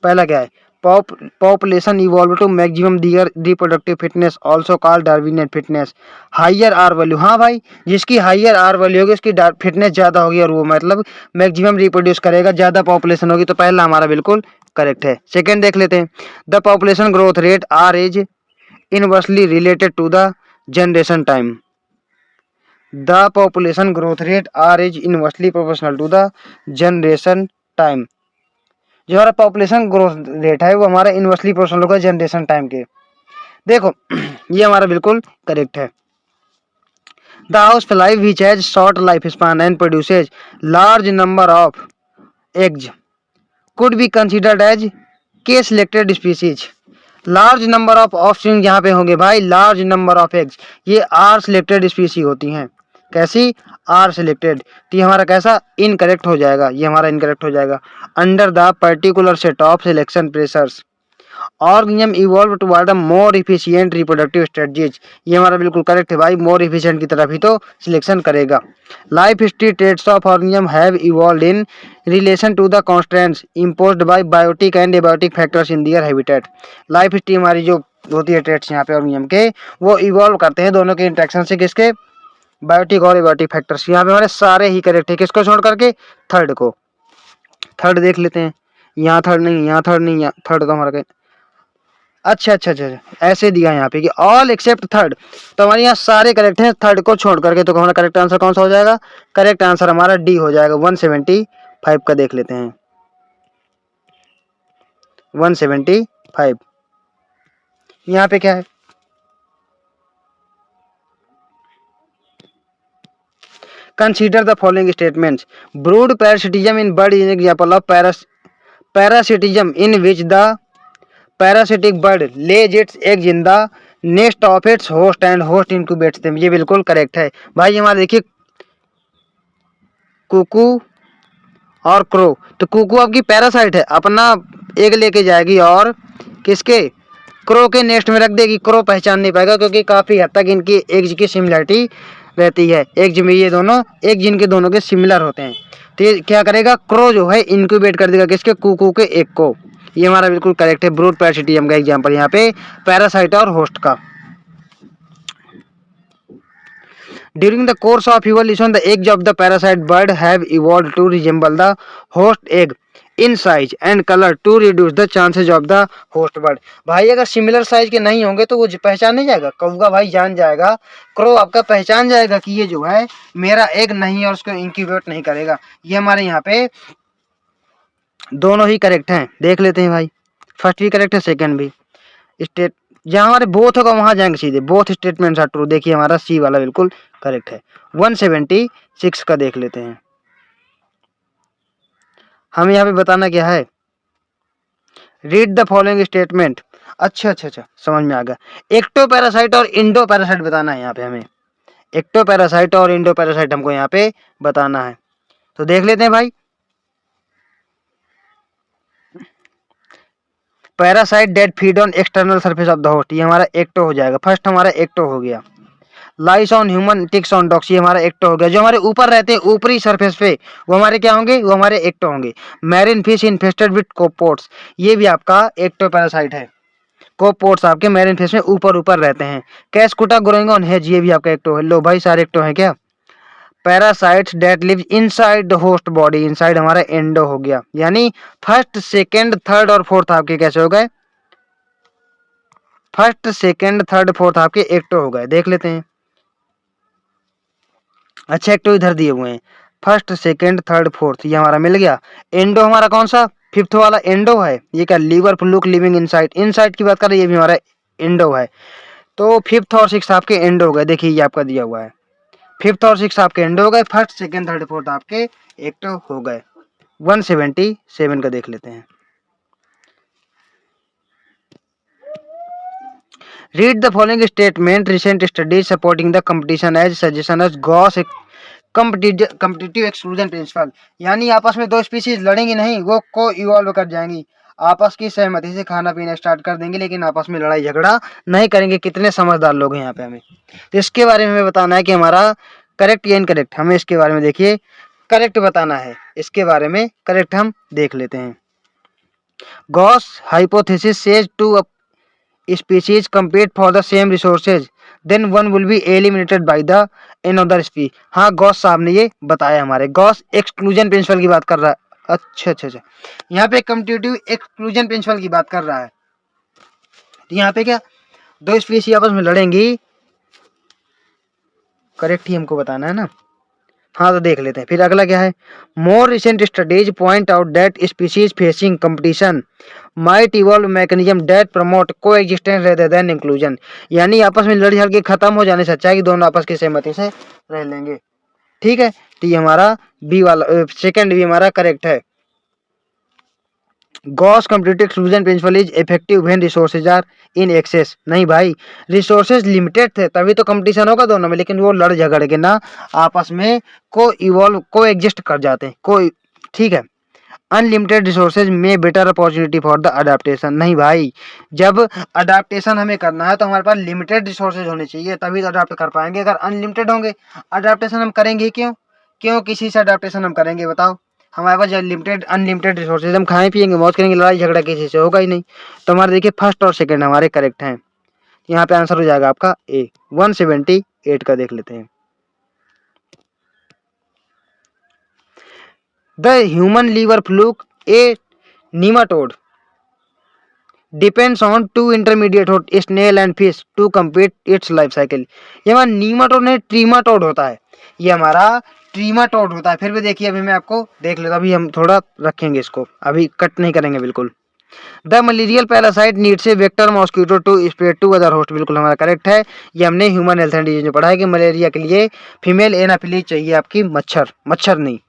Speaker 1: पहला क्या है, Population evolved to maximum their reproductive fitness, also called Darwinian fitness. Higher R value, हाँ भाई, जिसकी हाइयर R वैल्यू होगी उसकी फिटनेस ज़्यादा होगी और वो मतलब मैक्सिमम रिप्रोड्यूस करेगा, ज़्यादा पॉपुलेशन होगी। तो पहला हमारा बिल्कुल करेक्ट है। सेकेंड देख लेते हैं। The population growth rate R is inversely related to the generation time. The population growth rate R is inversely proportional to the generation time. जो हमारा पॉपुलेशन ग्रोथ रेट है वो हमारा इनवर्सली प्रोपोर्शनल होगा जनरेशन टाइम के। देखो ये हमारा बिल्कुल करेक्ट है। The house fly which has short life span and produces large number of eggs could be considered as K selected species. Large number of offspring यहाँ पे होंगे भाई, लार्ज नंबर ऑफ एग्स, ये आर सिलेक्टेड स्पीसी होती हैं। कैसी? R selected. तो ये हमारा कैसा इनकरेक्ट हो जाएगा, ये हमारा इनकरेक्ट हो जाएगा। Under the particular set of selection pressures organism evolve toward a more efficient reproductive strategies. ये हमारा बिल्कुल करेक्ट है भाई, मोर इफिशिएंट की तरफ ही तो सिलेक्शन करेगा। Life history traits of organism have evolved in relation to the constraints imposed by biotic and abiotic factors in their habitat. Life history हमारी जो होती है ट्रेट्स यहाँ पे ऑर्गेनिज्म के, वो इवॉल्व करते हैं दोनों के इंट्रैक्शन से, किसके? बायोटिक और एबायोटिक फैक्टर्स। यहाँ पे हमारे सारे ही करेक्ट है, किसको छोड़ करके? थर्ड को। थर्ड देख लेते हैं। यहाँ थर्ड नहीं, यहाँ थर्ड नहीं, यहाँ थर्ड तो हमारा अच्छा, ऐसे दिया यहाँ पे कि ऑल एक्सेप्ट थर्ड, तो हमारे यहाँ सारे करेक्ट हैं थर्ड को छोड़ करके। तो हमारा करेक्ट आंसर कौन सा हो जाएगा? करेक्ट आंसर हमारा डी हो जाएगा। 175 का देख लेते हैं। 175 यहाँ पे क्या है? Consider the following statements. Brood parasitism in bird is an example of parasitism in which the parasitic bird lays its eggs in the nest of its host and host incubates them. ये बिल्कुल correct है भाई। हमारा देखिए कुकू और crow, तो कुकू आपकी parasite है, अपना एग लेके जाएगी और किसके? क्रो के नेस्ट में रख देगी। क्रो पहचान नहीं पाएगा क्योंकि काफी हद तक इनकी एग्स की सिमिलरिटी रहती है। एग्स में ये दोनों एग जिनके दोनों के सिमिलर होते हैं, तो ये क्या करेगा? क्रो जो है इनक्यूबेट कर देगा किसके? कुकू के एग को। ये हमारा बिल्कुल करेक्ट है। ब्रूड पैरासिटिज्म का एग्जांपल यहाँ पे पैरासाइट और होस्ट का। During the course of evolution the eggs of the parasite bird have evolved to resemble the host egg in size and colour to reduce the chances of the host bird. भाई अगर similar size के नहीं होंगे तो वो पहचान नहीं जाएगा। कौवा भाई जान जाएगा, क्रो आपका पहचान जाएगा कि ये जो है मेरा एग नहीं है और उसको इंक्यूबेट नहीं करेगा। ये हमारे यहाँ पे दोनों ही करेक्ट हैं। देख लेते हैं भाई, फर्स्ट भी करेक्ट है, सेकंड भी। स्टेट जहाँ हमारे बोथ होगा वहां जाएंगे सीधे, बोथ स्टेटमेंट्स आर ट्रू। देखिए हमारा सी वाला बिल्कुल करेक्ट है। 176 का देख लेते हैं। हमें यहाँ पे बताना क्या है? Read the following statement. अच्छा, समझ में आ गया। एक्टो पैरासाइट और इंडो पैरासाइट बताना है यहाँ पे हमें। एक्टो पैरासाइट और इंडो पैरासाइट हमको यहाँ पे बताना है। तो देख लेते हैं भाई। Parasite that feed on external surface of the host, ये हमारा एक्टो हो जाएगा। फर्स्ट हमारा एक्टो हो गया। Lice on human, ticks on dogs, ये हमारा एक्टो हो गया। जो हमारे ऊपर रहते हैं ऊपरी सरफेस पे, वो हमारे क्या होंगे? वो हमारे एक्टो होंगे। मैरिन फिश इन्फेस्टेड विद कोपोड्स, ये भी आपका एक्टो पैरासाइट है। कोपोड्स आपके मैरिन फिश में ऊपर रहते हैं। कैस्कुटा ग्रोइंग ऑन हेज, ये भी आपका एक्टो है। लो भाई सारे एक्टो है क्या? Parasites that live inside the host body, inside हमारा एंडो हो गया। यानी फर्स्ट, सेकेंड, थर्ड और फोर्थ आपके कैसे हो गए? फर्स्ट, सेकेंड, थर्ड, फोर्थ आपके एक्टो हो गए। देख लेते हैं। अच्छा, एक्टो इधर दिए हुए हैं, फर्स्ट, सेकेंड, थर्ड, फोर्थ, ये हमारा मिल गया। एंडो हमारा कौन सा? फिफ्थ वाला एंडो है। ये क्या? Liver fluke living inside, inside की बात कर रहे, ये भी हमारा एंडो है। तो फिफ्थ और सिक्स आपके एंडो हो गए। देखिए ये आपका दिया हुआ है, फिफ्थ और सिक्स आपके एंडो हो गए। फर्स्ट, सेकेंड, थर्ड, फोर्थ आपके एक्टो हो गए। 177 का देख लेते हैं। Read the following statement. Recent studies supporting the competition as suggestion as Gauss competitive exclusion principle। यानी आपस में दो स्पीशीज लड़ेंगी नहीं, वो को इवॉल्व कर जाएंगी, आपस की सहमति से खाना पीना स्टार्ट कर देंगे, लेकिन आपस में लड़ाई झगड़ा नहीं करेंगे। कितने समझदार लोग हैं यहाँ पे। हमें तो इसके बारे में हमें बताना है कि हमारा करेक्ट या इनकरेक्ट। हमें इसके बारे में देखिए करेक्ट बताना है। इसके बारे में करेक्ट हम देख लेते हैं। Gause hypothesis says two species compete for the same resources then one will be eliminated by the another species। हाँ गॉस साहब ने ये बताया, हमारे गॉस एक्सक्लूजन प्रिंसिपल की बात कर रहा है। अच्छा, यहाँ पे कम्पिटिटिव एक्सक्लूजन प्रिंसिपल की बात कर रहा है। यहाँ पे क्या दो स्पीसी आपस में लड़ेंगी, करेक्ट ही हमको बताना है ना। हाँ तो देख लेते हैं फिर अगला क्या है। More recent studies point out that species facing competition might evolve mechanism that promote को एग्जिस्टेंस रेदर देन इंक्लूजन। यानी आपस में लड़ी झड़के खत्म हो जाने से अच्छा है कि दोनों आपस की सहमति से रह लेंगे। ठीक है, तो ये हमारा बी वाला सेकंड भी हमारा करेक्ट है। Gause competitive exclusion principle is effective when resources are in excess. नहीं भाई, रिसोर्सेज लिमिटेड थे तभी तो कंपटीशन होगा दोनों में, लेकिन वो लड़ झगड़ के ना आपस में को एग्जिस्ट कर जाते हैं कोई। ठीक है, अनलिमिटेड रिसोर्सेज में better opportunity for the adaptation. नहीं भाई, जब अडेप्टेशन हमें करना है तो हमारे पास लिमिटेड रिसोर्सेज होने चाहिए तभी तो अडेप्ट कर पाएंगे। अगर अनलिमिटेड होंगे अडेप्टेशन हम करेंगे क्यों किसी से अडेप्टेशन हम करेंगे बताओ। हमारे पास जब लिमिटेड अनलिमिटेड रिसोर्सेज, हम खाएं पिएंगे मौज करेंगे, लड़ाई झगड़ा किसी से होगा ही नहीं। तो हमारे देखिए फर्स्ट और सेकंड हमारे करेक्ट हैं। यहाँ पे आंसर हो जाएगा आपका ए। 178 का देख लेते हैं। The human liver fluke a nematode depends on two intermediate host snail and fish to complete its life cycle. ये हमारा नीमाटोड नहीं ट्रीमाटोड होता है, ये हमारा ट्रीमाटोड होता है। फिर भी देखिए अभी मैं आपको देख लेता, अभी हम थोड़ा रखेंगे इसको, अभी कट नहीं करेंगे बिल्कुल। The malarial parasite needs a vector mosquito to spread to other host. बिल्कुल हमारा करेक्ट है। ये हमने ह्यूमन हेल्थ एंड डिजीज में पढ़ा है कि मलेरिया के लिए फीमेल एनाफिलीज चाहिए आपकी, मच्छर नहीं।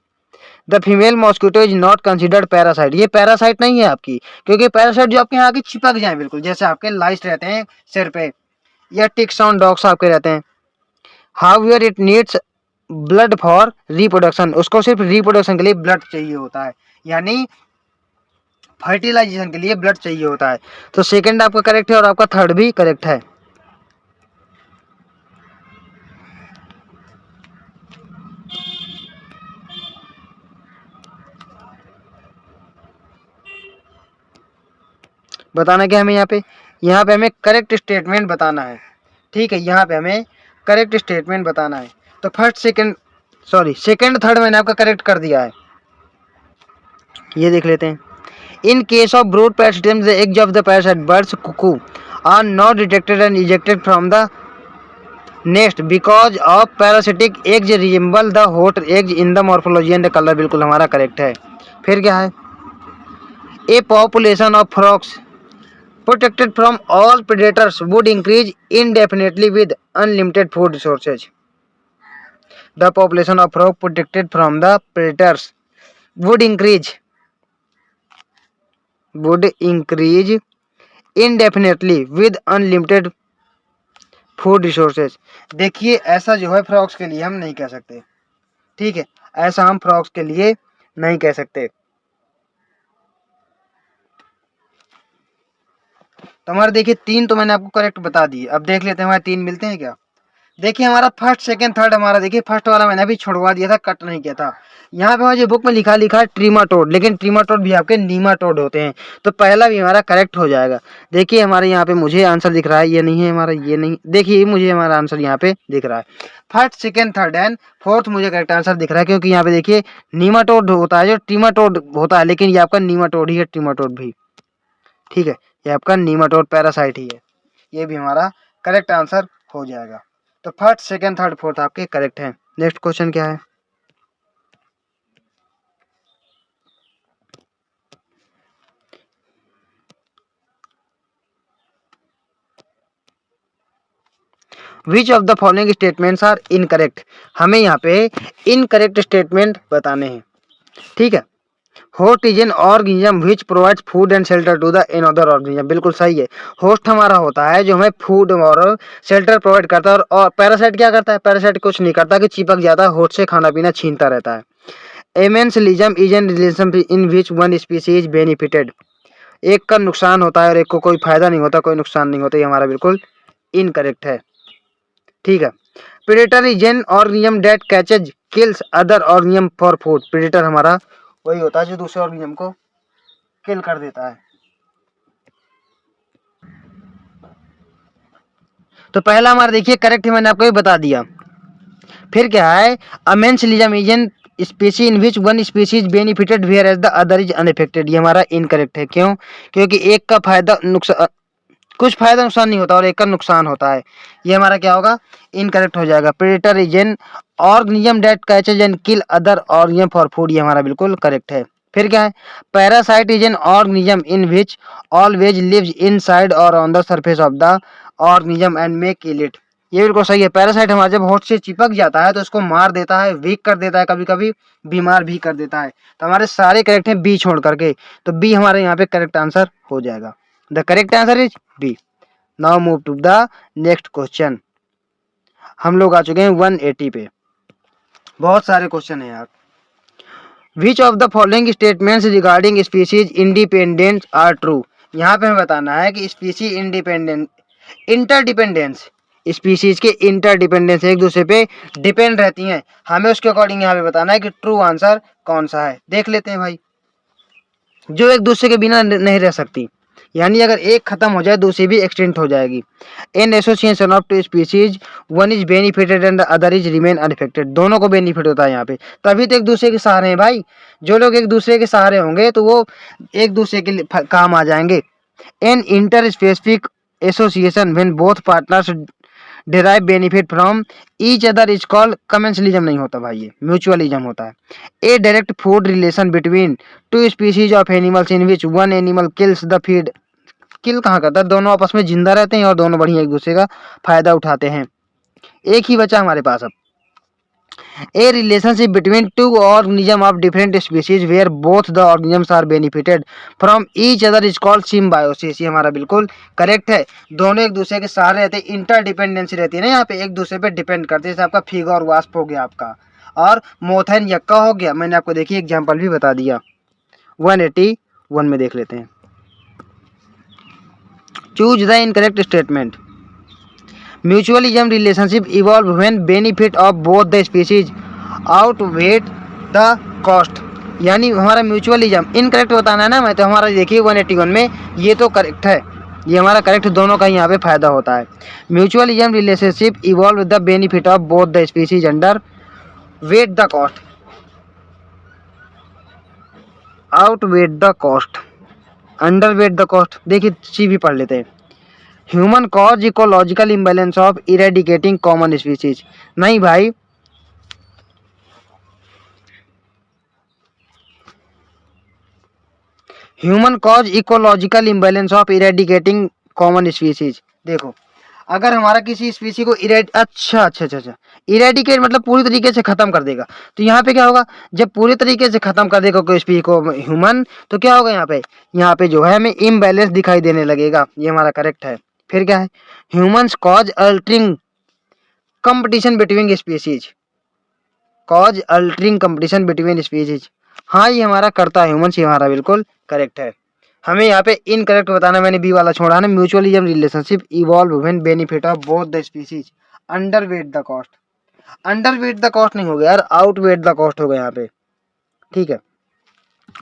Speaker 1: The female mosquito is not considered parasite. ये पैरासाइट नहीं है आपकी, क्योंकि पैरासाइट जो आपके यहाँ आके चिपक जाए बिल्कुल, जैसे आपके लाइस रहते हैं सिर पे या टिक्स ऑन डॉग्स आपके रहते हैं। However it needs blood for reproduction. उसको सिर्फ रिप्रोडक्शन के लिए ब्लड चाहिए होता है, यानी फर्टिलाइजेशन के लिए ब्लड चाहिए होता है। तो सेकंड आपका करेक्ट है और आपका थर्ड भी करेक्ट है। बताना क्या हमें यहाँ पे हमें करेक्ट स्टेटमेंट बताना है। ठीक है, यहाँ पे हमें करेक्ट स्टेटमेंट बताना है। तो सेकंड थर्ड मैंने आपका करेक्ट कर दिया है। ये देख लेते हैं। In case of brood parasitism the eggs of the parasite birds cuckoo are not detected and ejected from the next because of parasitic eggs resemble the host eggs in the morphology and colour. बिल्कुल हमारा correct है। फिर क्या है, a population of frogs protected from all predators would increase indefinitely with unlimited food resources। The population of frog protected from the predators would increase indefinitely with unlimited food resources। देखिए ऐसा जो है frocks के लिए हम नहीं कह सकते। ठीक है, ऐसा हम फ्रॉक्स के लिए नहीं कह सकते। तो हमारे देखिए तीन तो मैंने आपको करेक्ट बता दिए। अब देख लेते हैं हमारे तीन मिलते हैं क्या। देखिए हमारा फर्स्ट सेकंड थर्ड हमारा देखिए फर्स्ट वाला मैंने अभी छुड़वा दिया था, कट नहीं किया था। यहाँ पे हमारे बुक में लिखा है ट्रीमाटोड, लेकिन ट्रीमाटोड भी आपके नीमाटोड होते हैं। तो पहला भी हमारा करेक्ट हो जाएगा। देखिए हमारे यहाँ पे मुझे आंसर दिख रहा है, ये नहीं है हमारा, ये नहीं, देखिए मुझे हमारा आंसर यहाँ पे दिख रहा है। First second third and fourth मुझे करेक्ट आंसर दिख रहा है, क्योंकि यहाँ पे देखिए नीमाटोड होता है जो ट्रीमाटोड होता है, लेकिन ये आपका नीमाटोड ही है, ट्रीमाटोड भी। ठीक है, ये आपका नीमाटोड पैरासाइट ही है। ये भी हमारा करेक्ट आंसर हो जाएगा। तो फर्स्ट सेकंड थर्ड फोर्थ आपके करेक्ट हैं। नेक्स्ट क्वेश्चन क्या है। Which of the following statements are incorrect. हमें यहाँ पे इनकरेक्ट स्टेटमेंट बताने हैं। ठीक है, host is an organism which provides food and shelter to the another organism. बिल्कुल सही है, होस्ट हमारा होता है जो हमें फूड और शेल्टर प्रोवाइड करता है। और पैरासाइट क्या करता है, पैरासाइट कुछ नहीं करता कि चिपक जाता है, होस्ट से खाना पीना छीनता रहता है। Amensalism is an relationship in which one species benefited. एक का नुकसान होता है और एक को कोई फायदा नहीं होता, कोई नुकसान नहीं होता। ये हमारा बिल्कुल इनकरेक्ट है। ठीक है, predator is an organism that catches kills other organism for food. Predator हमारा वही होता है जो दूसरे ऑर्गेनिज्म को किल कर देता है। तो पहला हमारा देखिए करेक्ट है, मैंने आपको ये बता दिया। फिर क्या है, amensalism is an species in which one species benefited whereas the other is unaffected. ये हमारा इनकरेक्ट है। क्यों? क्योंकि एक का फायदा नुकसान, कुछ फायदा नुकसान नहीं होता और एक का नुकसान होता है। ये हमारा क्या होगा, इनकरेक्ट हो जाएगा। Predator is an organism that catches and kill other organism for food. ये हमारा बिल्कुल करेक्ट है। फिर क्या है, parasite is an organism in which always lives inside और on the surface of the organism and may kill it. ये बिल्कुल सही है। पैरासाइट हमारे जब होस्ट से चिपक जाता है तो उसको मार देता है, वीक कर देता है, कभी कभी बीमार भी कर देता है। तो हमारे सारे करेक्ट हैं बी छोड़ करके, तो बी हमारे यहाँ पे करेक्ट आंसर हो जाएगा। The correct answer is B. Now move to the next question. हम लोग आ चुके हैं 180 पे। बहुत सारे क्वेश्चन है यार। Which of the following statements regarding species independence are true. यहाँ पे हमें बताना है कि स्पीसी इंडिपेंडेंट, इंटरडिपेंडेंस, स्पीसीज के इंटरडिपेंडेंस, एक दूसरे पे डिपेंड रहती हैं, हमें उसके अकॉर्डिंग यहाँ पे बताना है कि ट्रू आंसर कौन सा है। देख लेते हैं भाई। जो एक दूसरे के बिना नहीं रह सकती, यानी अगर एक खत्म हो जाए दूसरी भी एक्सटेंट हो जाएगी। In association of two species one is benefited and other is remain unaffected. दोनों को बेनिफिट होता है यहाँ पे, तभी तो एक दूसरे के सहारे हैं भाई। जो लोग एक दूसरे के सहारे होंगे तो वो एक दूसरे के काम आ जाएंगे। In interspecific association when both partners derive benefit from each other is called commensalism नहीं होता भाई, ये म्यूचुअलिज्म होता है। A direct food relation between two species of animals in which one animal kills the feed. Kill कहाँ करता है, दोनों आपस में जिंदा रहते हैं और दोनों बढ़िया एक दूसरे का फायदा उठाते हैं। एक ही बचा हमारे पास अब। A relationship between two organism of different species where both the organisms are benefited from each other is called symbiosis. ये हमारा बिल्कुल करेक्ट है। दोनों एक दूसरे के सहारे रहते हैं, इंटरडिपेंडेंसी रहती है ना, यहाँ पे एक दूसरे पे डिपेंड करते हैं। जैसे आपका फिग और वास्प हो गया आपका, और मोथन यक्का हो गया। मैंने आपको देखिए एग्जाम्पल भी बता दिया। 181 में देख लेते हैं। Choose the incorrect statement. Mutualism relationship evolve when benefit of both the species outweigh the cost. यानी हमारा म्यूचुअलिज्म इनकरेक्ट बताना है ना, मैं तो हमारा देखिए 181 में ये तो करेक्ट है। ये हमारा करेक्ट, दोनों का यहाँ पे फायदा होता है। Mutualism relationship evolve the benefit of both the species under weight the cost, outweigh the cost, under weight the cost. देखिए सी भी पढ़ लेते हैं। Human cause ecological imbalance of eradicating common species. नहीं भाई, human cause ecological imbalance of eradicating common species. देखो अगर हमारा किसी स्पीसी को अच्छा, इरेडिकेट मतलब पूरी तरीके से खत्म कर देगा। तो यहाँ पे क्या होगा, जब पूरी तरीके से खत्म कर देगा कोई स्पीसी को ह्यूमन, तो क्या होगा यहाँ पे जो है हमें इम्बैलेंस दिखाई देने लगेगा। ये हमारा करेक्ट है। फिर क्या है, humans cause altering competition between species, cause altering competition between species. हाँ ये हमारा करता है ह्यूमंस, ये हमारा बिल्कुल करेक्ट है। हमें यहाँ पे इनकरेक्ट बताना, मैंने बी वाला छोड़ा ना। Mutualism relationship evolve when benefit of both the species underweight the cost. Underweight the cost नहीं हो गया यार, आउटवेट द कॉस्ट हो गया यहाँ पे। ठीक है,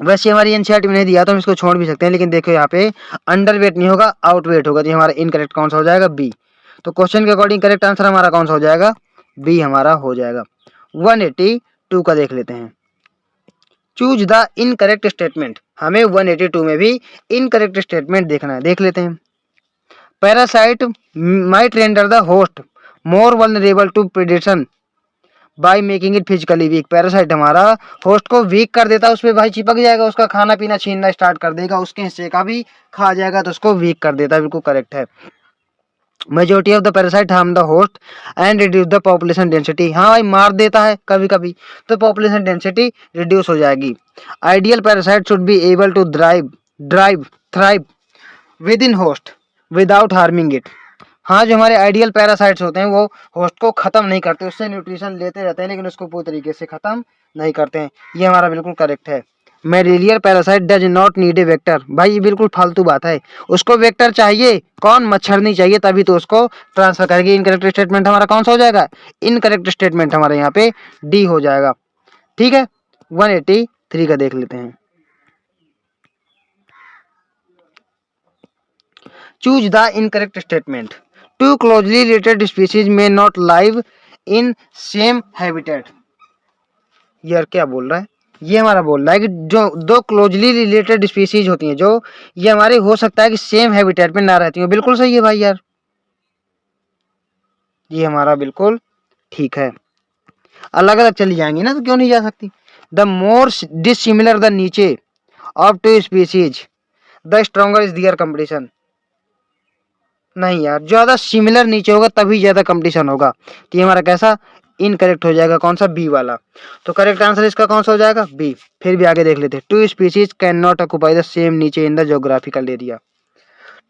Speaker 1: वैसे हमारी एनसीईआरटी में नहीं दिया तो हम इसको छोड़ भी सकते हैं, लेकिन देखो यहाँ पे अंडरवेट नहीं होगा, आउटवेट होगा। तो हमारा इनकरेक्ट कौन सा हो जाएगा, बी। तो क्वेश्चन के अकॉर्डिंग करेक्ट आंसर हमारा कौन सा हो जाएगा, बी हमारा हो जाएगा। 182 का देख लेते हैं। Choose the incorrect statement. हमें 182 में भी इनकरेक्ट स्टेटमेंट देखना है, देख लेते हैं। Parasite might render the host more vulnerable to predation by making it physically weak. Parasite हमारा होस्ट को वीक कर देता है, उस पर भाई चिपक जाएगा, उसका खाना पीना छीनना स्टार्ट कर देगा, उसके हिस्से का भी खा जाएगा, तो उसको वीक कर देता है। बिल्कुल करेक्ट है। Majority of the parasite harm the host and reduce the population density. हाँ भाई मार देता है कभी कभी, तो पॉपुलेशन डेंसिटी रिड्यूस हो जाएगी। Ideal parasite should be able to thrive within host without harming it. हाँ जो हमारे आइडियल पैरासाइट्स होते हैं वो होस्ट को खत्म नहीं करते, उससे न्यूट्रिशन लेते रहते हैं, लेकिन उसको पूरी तरीके से खत्म नहीं करते हैं। ये हमारा बिल्कुल करेक्ट है। Malarial parasite does not need a vector. भाई ये बिल्कुल फालतू बात है, उसको वेक्टर चाहिए, कौन मच्छरनी चाहिए, तभी तो उसको ट्रांसफर करेगी। इनकरेक्ट स्टेटमेंट हमारा कौन सा हो जाएगा, इनकरेक्ट स्टेटमेंट हमारे यहाँ पे डी हो जाएगा। ठीक है, 183 का देख लेते हैं। Choose the incorrect statement. Two closely related species may not live in same habitat. यार क्या बोल रहा है, ये हमारा बोल रहा है कि जो दो क्लोजली रिलेटेड स्पीसीज होती हैं जो, ये हमारे हो सकता है कि सेम हैबिटेट में ना रहती हो। बिल्कुल सही है भाई यार, ये हमारा बिल्कुल ठीक है। अलग अलग चली जाएंगी ना तो क्यों नहीं जा सकती। The more dissimilar the niche of two species the stronger is their competition. नहीं यार, ज्यादा सिमिलर नीचे होगा तभी ज्यादा कंपटीशन होगा। तो ये हमारा कैसा इनकरेक्ट हो जाएगा, कौन सा, बी वाला। तो करेक्ट आंसर इसका कौन सा हो जाएगा, बी। फिर भी आगे देख लेते हैं। Two species can not occupy the same niche in the geographical area.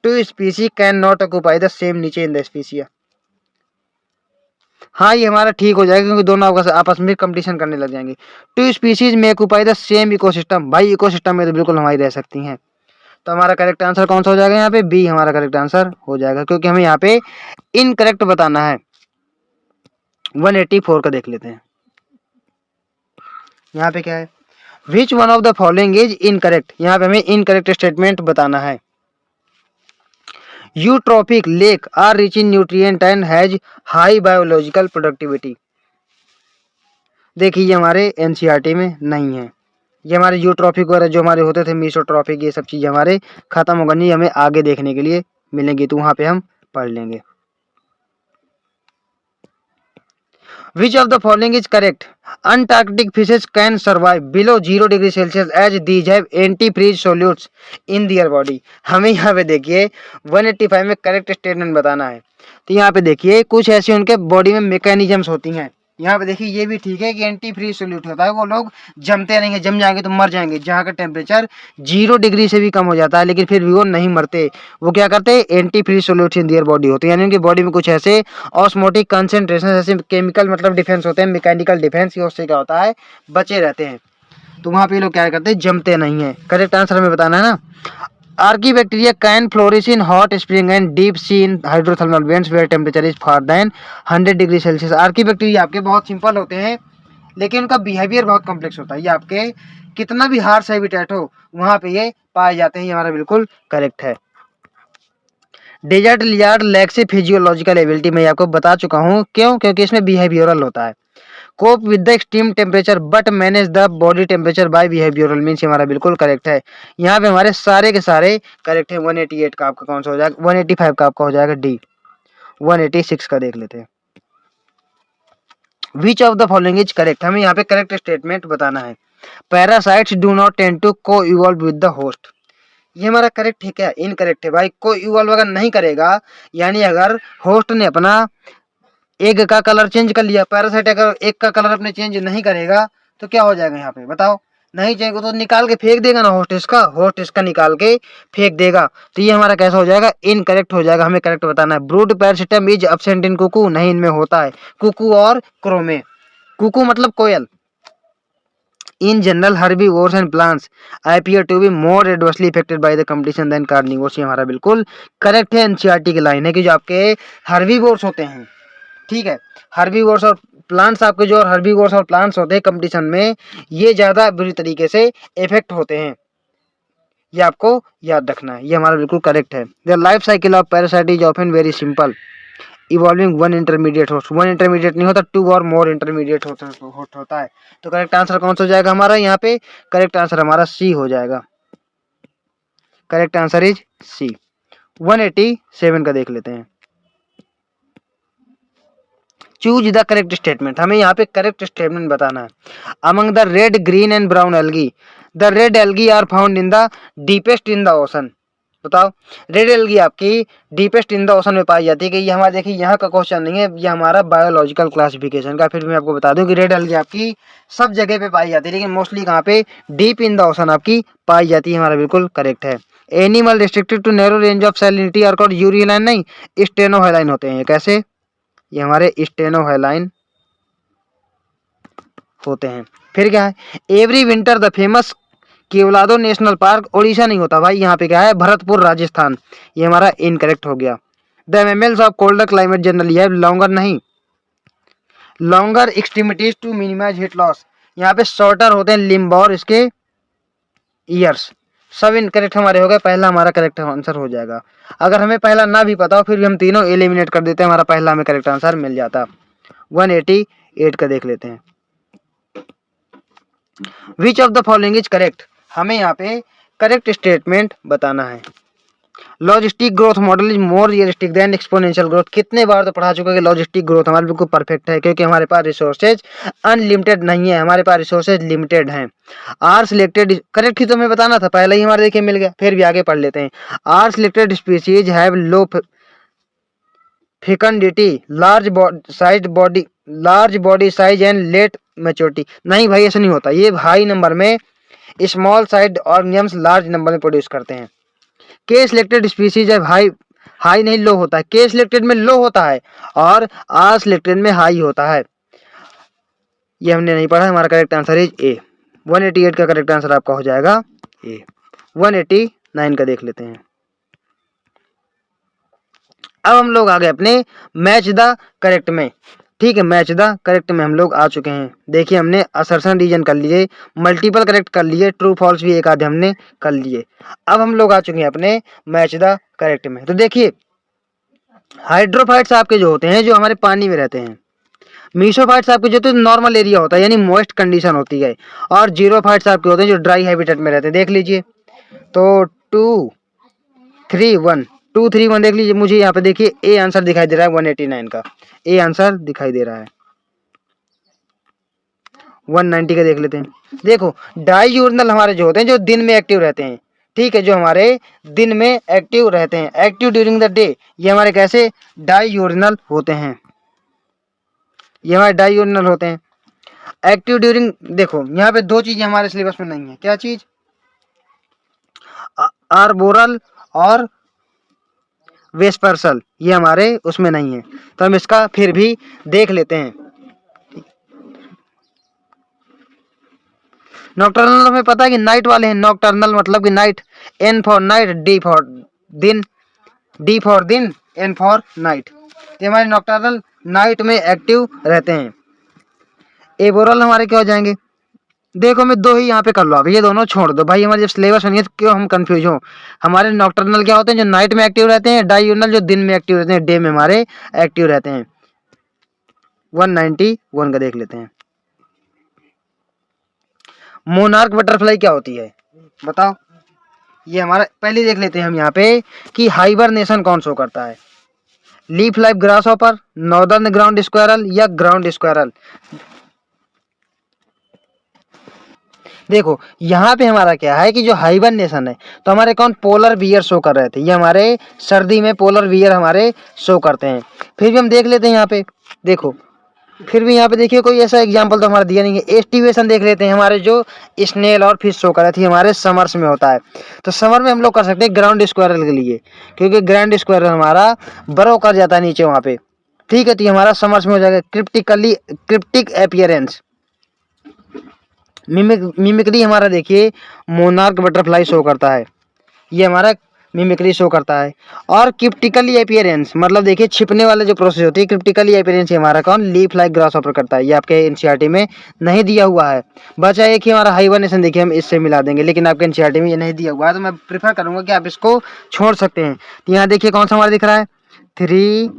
Speaker 1: Two species can not occupy the same niche in the स्पीसिया। हाँ ये हमारा ठीक हो जाएगा क्योंकि दोनों आपस में कंपटीशन करने लग जाएंगे। टू स्पीसीज में ऑक्यूपाई द सेम इकोसिस्टम। भाई इकोसिस्टम में तो बिल्कुल हमारी रह सकती हैं। तो हमारा करेक्ट आंसर कौन सा हो जाएगा यहाँ पे, बी हमारा करेक्ट आंसर हो जाएगा, क्योंकि हमें यहाँ पे इनकरेक्ट बताना है। 184 का देख लेते हैं। यहाँ पे क्या है, which one of the following is incorrect. यहाँ पे हमें इनकरेक्ट स्टेटमेंट बताना है। Eutrophic lake are rich in nutrient and has high biological productivity. देखिए ये हमारे एनसीईआरटी में नहीं है। ये हमारे यूट्रॉपिक वगैरह जो हमारे होते थे, मीसोट्रॉपिक, ये सब चीजें हमारे खत्म हो गई, हमें आगे देखने के लिए मिलेंगी तो वहां पे हम पढ़ लेंगे। Which of the following is correct? Antarctic fishes can survive below 0 degree Celsius as these have antifreeze solutes in their body। हमें यहाँ पे देखिए 185 में करेक्ट स्टेटमेंट बताना है। तो यहाँ पे देखिए कुछ ऐसी उनके बॉडी में मैकेनिज्म्स होती हैं। यहाँ पे देखिए ये भी ठीक है कि एंटी फ्रीज सोल्यूट होता है, वो लोग जमते नहीं है, जम जाएंगे तो मर जाएंगे। जहाँ का टेम्परेचर 0 डिग्री से भी कम हो जाता है लेकिन फिर भी वो नहीं मरते। वो क्या करते हैं, antifreeze solute in their body होते हैं, यानी उनकी बॉडी में कुछ ऐसे ऑस्मोटिक कंसेंट्रेशन, ऐसे केमिकल मतलब डिफेंस होते हैं, मैकेनिकल डिफेंस, उससे क्या होता है, बचे रहते हैं। तो वहाँ पे लोग क्या करते हैं, जमते नहीं है। करेक्ट आंसर हमें बताना है ना। Archaebacteria can flourish in hot spring and deep sea in hydrothermal vents where temperature is far than 100 degree Celsius. Archaebacteria आपके बहुत सिंपल होते हैं लेकिन उनका बिहेवियर बहुत कॉम्प्लेक्स होता है। ये आपके कितना भी हार्श हैबिटेट हो वहां पे ये पाए जाते हैं। ये हमारा बिल्कुल करेक्ट है। Desert lizard lacks physiological ability मैं आपको बता चुका हूँ, क्यों, क्योंकि इसमें बिहेवियरल होता है। Cope with the extreme temperature but manage the body temperature by behavioural means हमारा बिल्कुल करेक्ट है। यहाँ पे हमारे सारे के सारे करेक्ट है। 188 का आपका कौन सा हो जाएगा, 185 का आपका हो जाएगा डी। 186 का देख लेते हैं। Which of the following is correct, हमें यहाँ पे करेक्ट स्टेटमेंट बताना है। Parasites do not tend to coevolve with the host. ये हमारा करेक्ट है क्या, इनकरेक्ट है भाई। को इवॉल्व अगर नहीं करेगा, यानी अगर होस्ट ने अपना एग का कलर चेंज कर लिया, पैरासाइट अगर एग का कलर अपने चेंज नहीं करेगा तो क्या हो जाएगा यहाँ पे बताओ। नहीं चाहिए तो निकाल के फेंक देगा ना, होस्ट इसका निकाल के फेंक देगा। तो ये हमारा कैसा हो जाएगा, इनकरेक्ट हो जाएगा। हमें करेक्ट बताना है। Brood parasitism is absent in cuckoo, नहीं इनमें होता है। कुकू और क्रो में, कुकू मतलब कोयल। In general, herbivores and plants appear to be more adversely affected by the competition than carnivores। ये हमारा बिल्कुल करेक्ट है। एनसीईआरटी की लाइन है कि जो आपके हर्बीवोर्स होते हैं, ठीक है, हर्बीवोर्स और प्लांट्स, आपके जो हर्बीवोर्स और प्लांट्स होते हैं कंपटीशन में, ये ज्यादा बुरी तरीके से इफेक्ट होते हैं। ये आपको याद रखना है। ये हमारा बिल्कुल करेक्ट है। The life cycle of parasite is often very simple, evolving one intermediate host. One intermediate नहीं होता, टू और मोर इंटरमीडिएट होता है। तो करेक्ट आंसर कौन सा हो जाएगा हमारा यहाँ पे, करेक्ट आंसर हमारा सी हो जाएगा। करेक्ट आंसर इज सी। 187 का देख लेते हैं। चूज द करेक्ट स्टेटमेंट, हमें यहाँ पे करेक्ट स्टेटमेंट बताना है। Among the red, green and brown algae, the red algae are found in the deepest in the ocean. बताओ, रेड एल्गी आपकी डीपेस्ट इन द ओशन में पाई जाती है कि ये हमारा, देखिए यहाँ का क्वेश्चन नहीं है, ये हमारा बायोलॉजिकल क्लासिफिकेशन का। फिर मैं आपको बता दूं कि रेड एल्गी आपकी सब जगह पे पाई जाती है लेकिन मोस्टली कहाँ पे, डीप इन द ओशन आपकी पाई जाती है। हमारा बिल्कुल करेक्ट है। Animal restricted to narrow range of salinity are called euryhaline, नहीं स्टेनोहाइलाइन होते हैं। कैसे, ये हमारे स्टेनोहाइलाइन होते हैं। फिर क्या है, every winter the famous Keoladeo national park, Odisha नहीं होता भाई, यहाँ पे क्या है, भरतपुर राजस्थान। ये हमारा इनकरेक्ट हो गया। The mammals of colder climate generally है लॉन्गर, नहीं longer extremities to minimise heat loss. यहाँ पे शॉर्टर होते हैं लिम्ब और इसके ईयर्स। सब इनकरेक्ट हमारे हो गए, पहला हमारा करेक्ट आंसर हो जाएगा। अगर हमें पहला ना भी पता हो फिर भी हम तीनों एलिमिनेट कर देते हैं, हमारा पहला हमें करेक्ट आंसर मिल जाता। 188 का देख लेते हैं। Which of the following is correct, हमें यहाँ पे करेक्ट स्टेटमेंट बताना है। Logistic growth model is more realistic than exponential growth, कितने बार तो पढ़ा चुका है कि लॉजिस्टिक ग्रोथ हमारे बिल्कुल परफेक्ट है, क्योंकि हमारे पास रिसोर्सेज अनलिमिटेड नहीं है, हमारे पास रिसोर्सेज लिमिटेड हैं। आर सिलेक्टेड करेक्ट ही तो हमें बताना था, पहले ही हमारे देखिए मिल गया, फिर भी आगे पढ़ लेते हैं। R selected species have low fecundity, large body size and late maturity. नहीं भाई ऐसा नहीं होता, ये हाई नंबर में small size organisms large number में प्रोड्यूस करते हैं। के सिलेक्टेड स्पीसीज है हाई, हाई नहीं लो होता है, के सिलेक्टेड में लो होता है और आर सिलेक्टेड में हाई होता है। ये हमने नहीं पढ़ा, हमारा करेक्ट आंसर इज ए। 188 का करेक्ट आंसर आपका हो जाएगा ए। 189 का देख लेते हैं। अब हम लोग आ गए अपने मैच द करेक्ट में। ठीक है, मैच द करेक्ट में हम लोग आ चुके हैं। देखिए हमने असर्शन रीजन कर लिए, मल्टीपल करेक्ट कर लिए, ट्रू फॉल्स भी एक आधे हमने कर लिए। अब हम लोग आ चुके हैं अपने मैच द करेक्ट में। तो देखिए हाइड्रोफाइट्स आपके जो होते हैं जो हमारे पानी में रहते हैं, मीसोफाइट्स आपके जो तो नॉर्मल एरिया होता है यानी मॉइस्ट कंडीशन होती है, और जीरोफाइट्स आपके होते हैं जो ड्राई हैबिटेट में रहते हैं। देख लीजिए तो 2 3 1 2 3 1 देख लीजिए, मुझे यहाँ पे देखिए ए आंसर दिखाई दे रहा है 189 का, ए आंसर दिखाई दे रहा है। 190 का देख लेते हैं। देखो डाईयूरिनल हमारे जो होते हैं जो दिन में एक्टिव रहते हैं, ठीक है, जो हमारे दिन में एक्टिव रहते हैं, एक्टिव ड्यूरिंग द डे, ये हमारे कैसे डाईयूरिनल होते हैं, ये हमारे डाईयूरिनल होते हैं। एक्टिव ड्यूरिंग, देखो यहाँ पे दो चीजें हमारे सिलेबस में नहीं है, क्या चीज, आर्बोरल और वेस्पर्सल, ये हमारे उसमें नहीं है, तो हम इसका फिर भी देख लेते हैं। नॉक्टर्नल हमें पता है कि नाइट वाले हैं, नॉक्टर्नल मतलब कि night, N for night, D for दिन, डी फॉर दिन, एन फॉर नाइट, ये हमारे नॉक्टर्नल नाइट में एक्टिव रहते हैं। एबोरल हमारे क्या हो जाएंगे, देखो मैं दो ही यहाँ पे कर लो, आप ये दोनों छोड़ दो भाई, हमारे जब सिलेबस नहीं है तो क्यों हम कंफ्यूज हो। हमारे नॉक्टर्नल क्या होते हैं जो नाइट में एक्टिव रहते हैं, डायूरिनल जो दिन में एक्टिव रहते हैं, डे में हमारे एक्टिव रहते हैं। 191 का देख लेते हैं। मोनार्क बटरफ्लाई क्या होती है बताओ, ये हमारा पहले देख लेते हैं हम यहाँ पे कि हाइबरनेशन कौन शो करता है, leaf life grass hopper, northern ground squirrel या ग्राउंड स्क्वायरल। देखो यहाँ पे हमारा क्या है कि जो हाइबरनेशन है तो हमारे कौन पोलर बियर शो कर रहे थे, ये हमारे सर्दी में पोलर बियर हमारे शो करते हैं। फिर भी हम देख लेते हैं यहाँ पे, देखो फिर भी यहाँ पे देखिए कोई ऐसा एग्जांपल तो हमारा दिया नहीं है। एस्टिवेशन देख लेते हैं, हमारे जो स्नेल और फिश शो कर रही थी हमारे समर्स में होता है, तो समर में हम लोग कर सकते हैं ग्राउंड स्क्वायरल के लिए, क्योंकि ग्राउंड स्क्वायरल हमारा बरो कर जाता है नीचे वहाँ पे, ठीक है, तो ये हमारा समर्स में हो जाएगा। क्रिप्टिक एपियरेंस, मिमिक्री हमारा देखिए मोनार्क बटरफ्लाई शो करता है, ये हमारा मिमिक्री शो करता है। और क्रिप्टिकली अपीयरेंस मतलब देखिए छिपने वाले जो प्रोसेस होती है, क्रिप्टिकली अपीयरेंस हमारा कौन लीफ लाइक ग्रास हॉपर करता है, ये आपके एनसीईआरटी में नहीं दिया हुआ है। बचा एक ही हमारा हाइबरनेशन, देखिए हम इससे मिला देंगे, लेकिन आपके एनसीईआरटी में ये नहीं दिया हुआ है, तो मैं प्रीफर करूंगा कि आप इसको छोड़ सकते हैं। तो यहाँ देखिए कौन सा हमारा दिख रहा है 3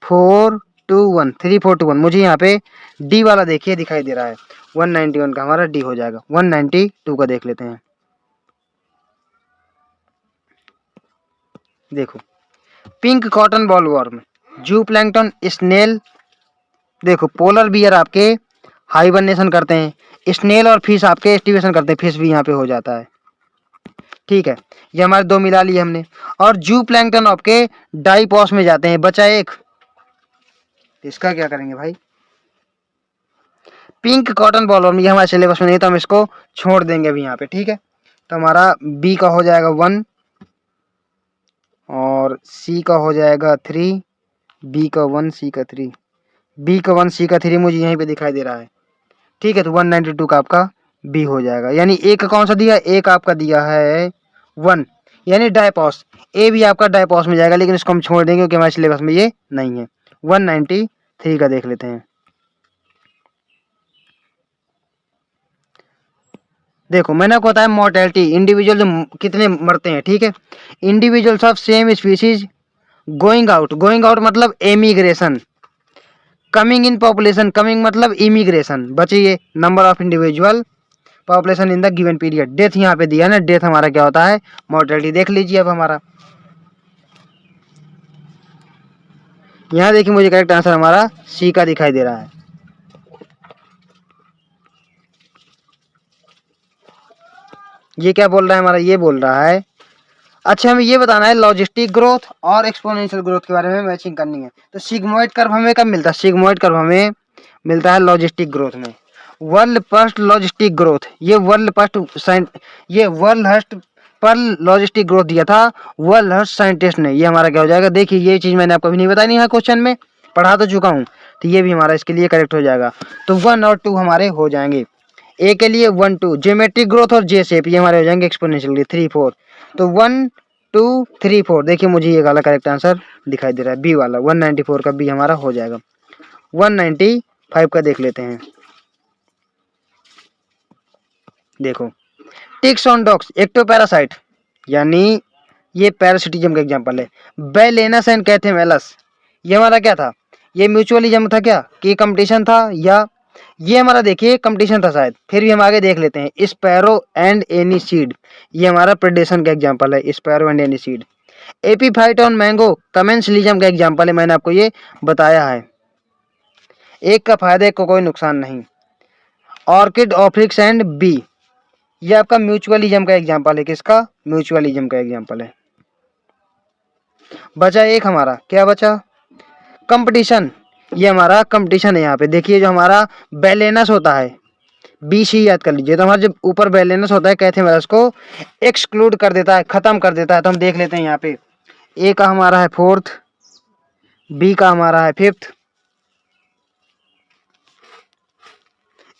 Speaker 1: 4 2 1, 3 4 2 1, मुझे यहाँ पे डी वाला देखिए दिखाई दे रहा है। 191 का हमारा डी हो जाएगा। 192 का देख लेते हैं। देखो पिंक कॉटन बॉलवर्म, जू प्लैंकटन, स्नेल, देखो पोलर बियर आपके हाइबरनेशन करते हैं, स्नेल और फिश आपके एस्टिवेशन करते हैं, फिश भी यहाँ पे हो जाता है, ठीक है, ये हमारे दो मिला लिए हमने। और जू प्लैंकटन आपके डाइपॉस में जाते हैं, बचा एक, इसका क्या करेंगे भाई, पिंक कॉटन बॉलवर्म, ये हमारे सिलेबस में नहीं तो हम इसको छोड़ देंगे अभी यहाँ पे, ठीक है। तो हमारा बी का हो जाएगा 1 और सी का हो जाएगा 3, बी का 1 सी का 3, बी का 1 सी का 3 मुझे यहीं पे दिखाई दे रहा है, ठीक है। तो 192 का आपका बी हो जाएगा, यानी ए का कौन सा दिया, एक आपका दिया है 1 यानी डायपॉस, ए भी आपका डायपॉस में जाएगा, लेकिन इसको हम छोड़ देंगे क्योंकि हमारे सिलेबस में ये नहीं है। 193 का देख लेते हैं। देखो मैंने आपको बताया मोर्टेलिटी, इंडिविजुअल जो कितने मरते हैं, ठीक है। Individuals of same species going out, going out मतलब emigration, coming in population, coming मतलब इमिग्रेशन, बचिए number of individual population in the given period. Death यहाँ पे दिया ना, डेथ हमारा क्या होता है, मोर्टेलिटी। देख लीजिए अब हमारा यहाँ देखिए, मुझे करेक्ट आंसर हमारा सी का दिखाई दे रहा है। ये क्या बोल रहा है हमारा, ये बोल रहा है, अच्छा हमें ये बताना है लॉजिस्टिक ग्रोथ और एक्सपोनेंशियल ग्रोथ के बारे में मैचिंग करनी है। तो सिग्मोइड कर्व हमें कब मिलता है, सिग्मोइड कर्व हमें मिलता है लॉजिस्टिक ग्रोथ में। वर्ल्ड फर्स्ट लॉजिस्टिक ग्रोथ, ये वर्ल्ड हर्स्ट पर लॉजिस्टिक ग्रोथ दिया था वर्ल्ड हर्स्ट साइंटिस्ट ने। ये हमारा क्या हो जाएगा, देखिए ये चीज मैंने आपको अभी नहीं बताई, नहीं है क्वेश्चन में पढ़ा तो चुका हूँ, तो ये भी हमारा इसके लिए करेक्ट हो जाएगा। तो 1 और 2 हमारे हो जाएंगे। ए के लिए 1 2 ज्योमेट्रिक ग्रोथ और जे शेप, ये हमारे हो जाएंगे एक्सपोनेंशियल 3 4। तो 1 2 3 4, देखिए मुझे ये वाला करेक्ट आंसर दिखाई दे रहा है, बी वाला 194 का बी हमारा हो जाएगा। 195 का देख लेते हैं। देखो टिक्स ऑन डॉग्स एक्टोपैरासाइट, यानी ये पैरासिटिज्म का एग्जांपल है। बैलेनस एंड कैथेमेलस, ये हमारा क्या था, ये म्यूचुअलिज्म था क्या, कि कंपटीशन था, या ये हमारा देखिए कंपटीशन था शायद। फिर भी हम आगे देख लेते हैं। स्पैरो एंड एनीसीड, ये हमारा प्रेडेशन का एग्जांपल है, sparrow and any seed. Epiphyte on mango commensalism का एग्जांपल है, मैंने आपको ये बताया है। एक का फायदा एक को कोई नुकसान नहीं। ऑर्किड ऑफ्रिक्स एंड बी, ये आपका म्यूचुअलिज्म का एग्जांपल है, किसका, म्यूचुअलिज्म का एग्जांपल है। बचा एक हमारा, क्या बचा, कंपटीशन, ये हमारा कंपटीशन है। यहाँ पे देखिए जो हमारा बैलेंस होता है, बी सी याद कर लीजिए। तो हमारा जब ऊपर बैलेंस होता है कैथेमेरस को एक्सक्लूड कर देता है, खत्म कर देता है। तो हम देख लेते हैं यहाँ पे, ए का हमारा है 4th, बी का हमारा है 5th,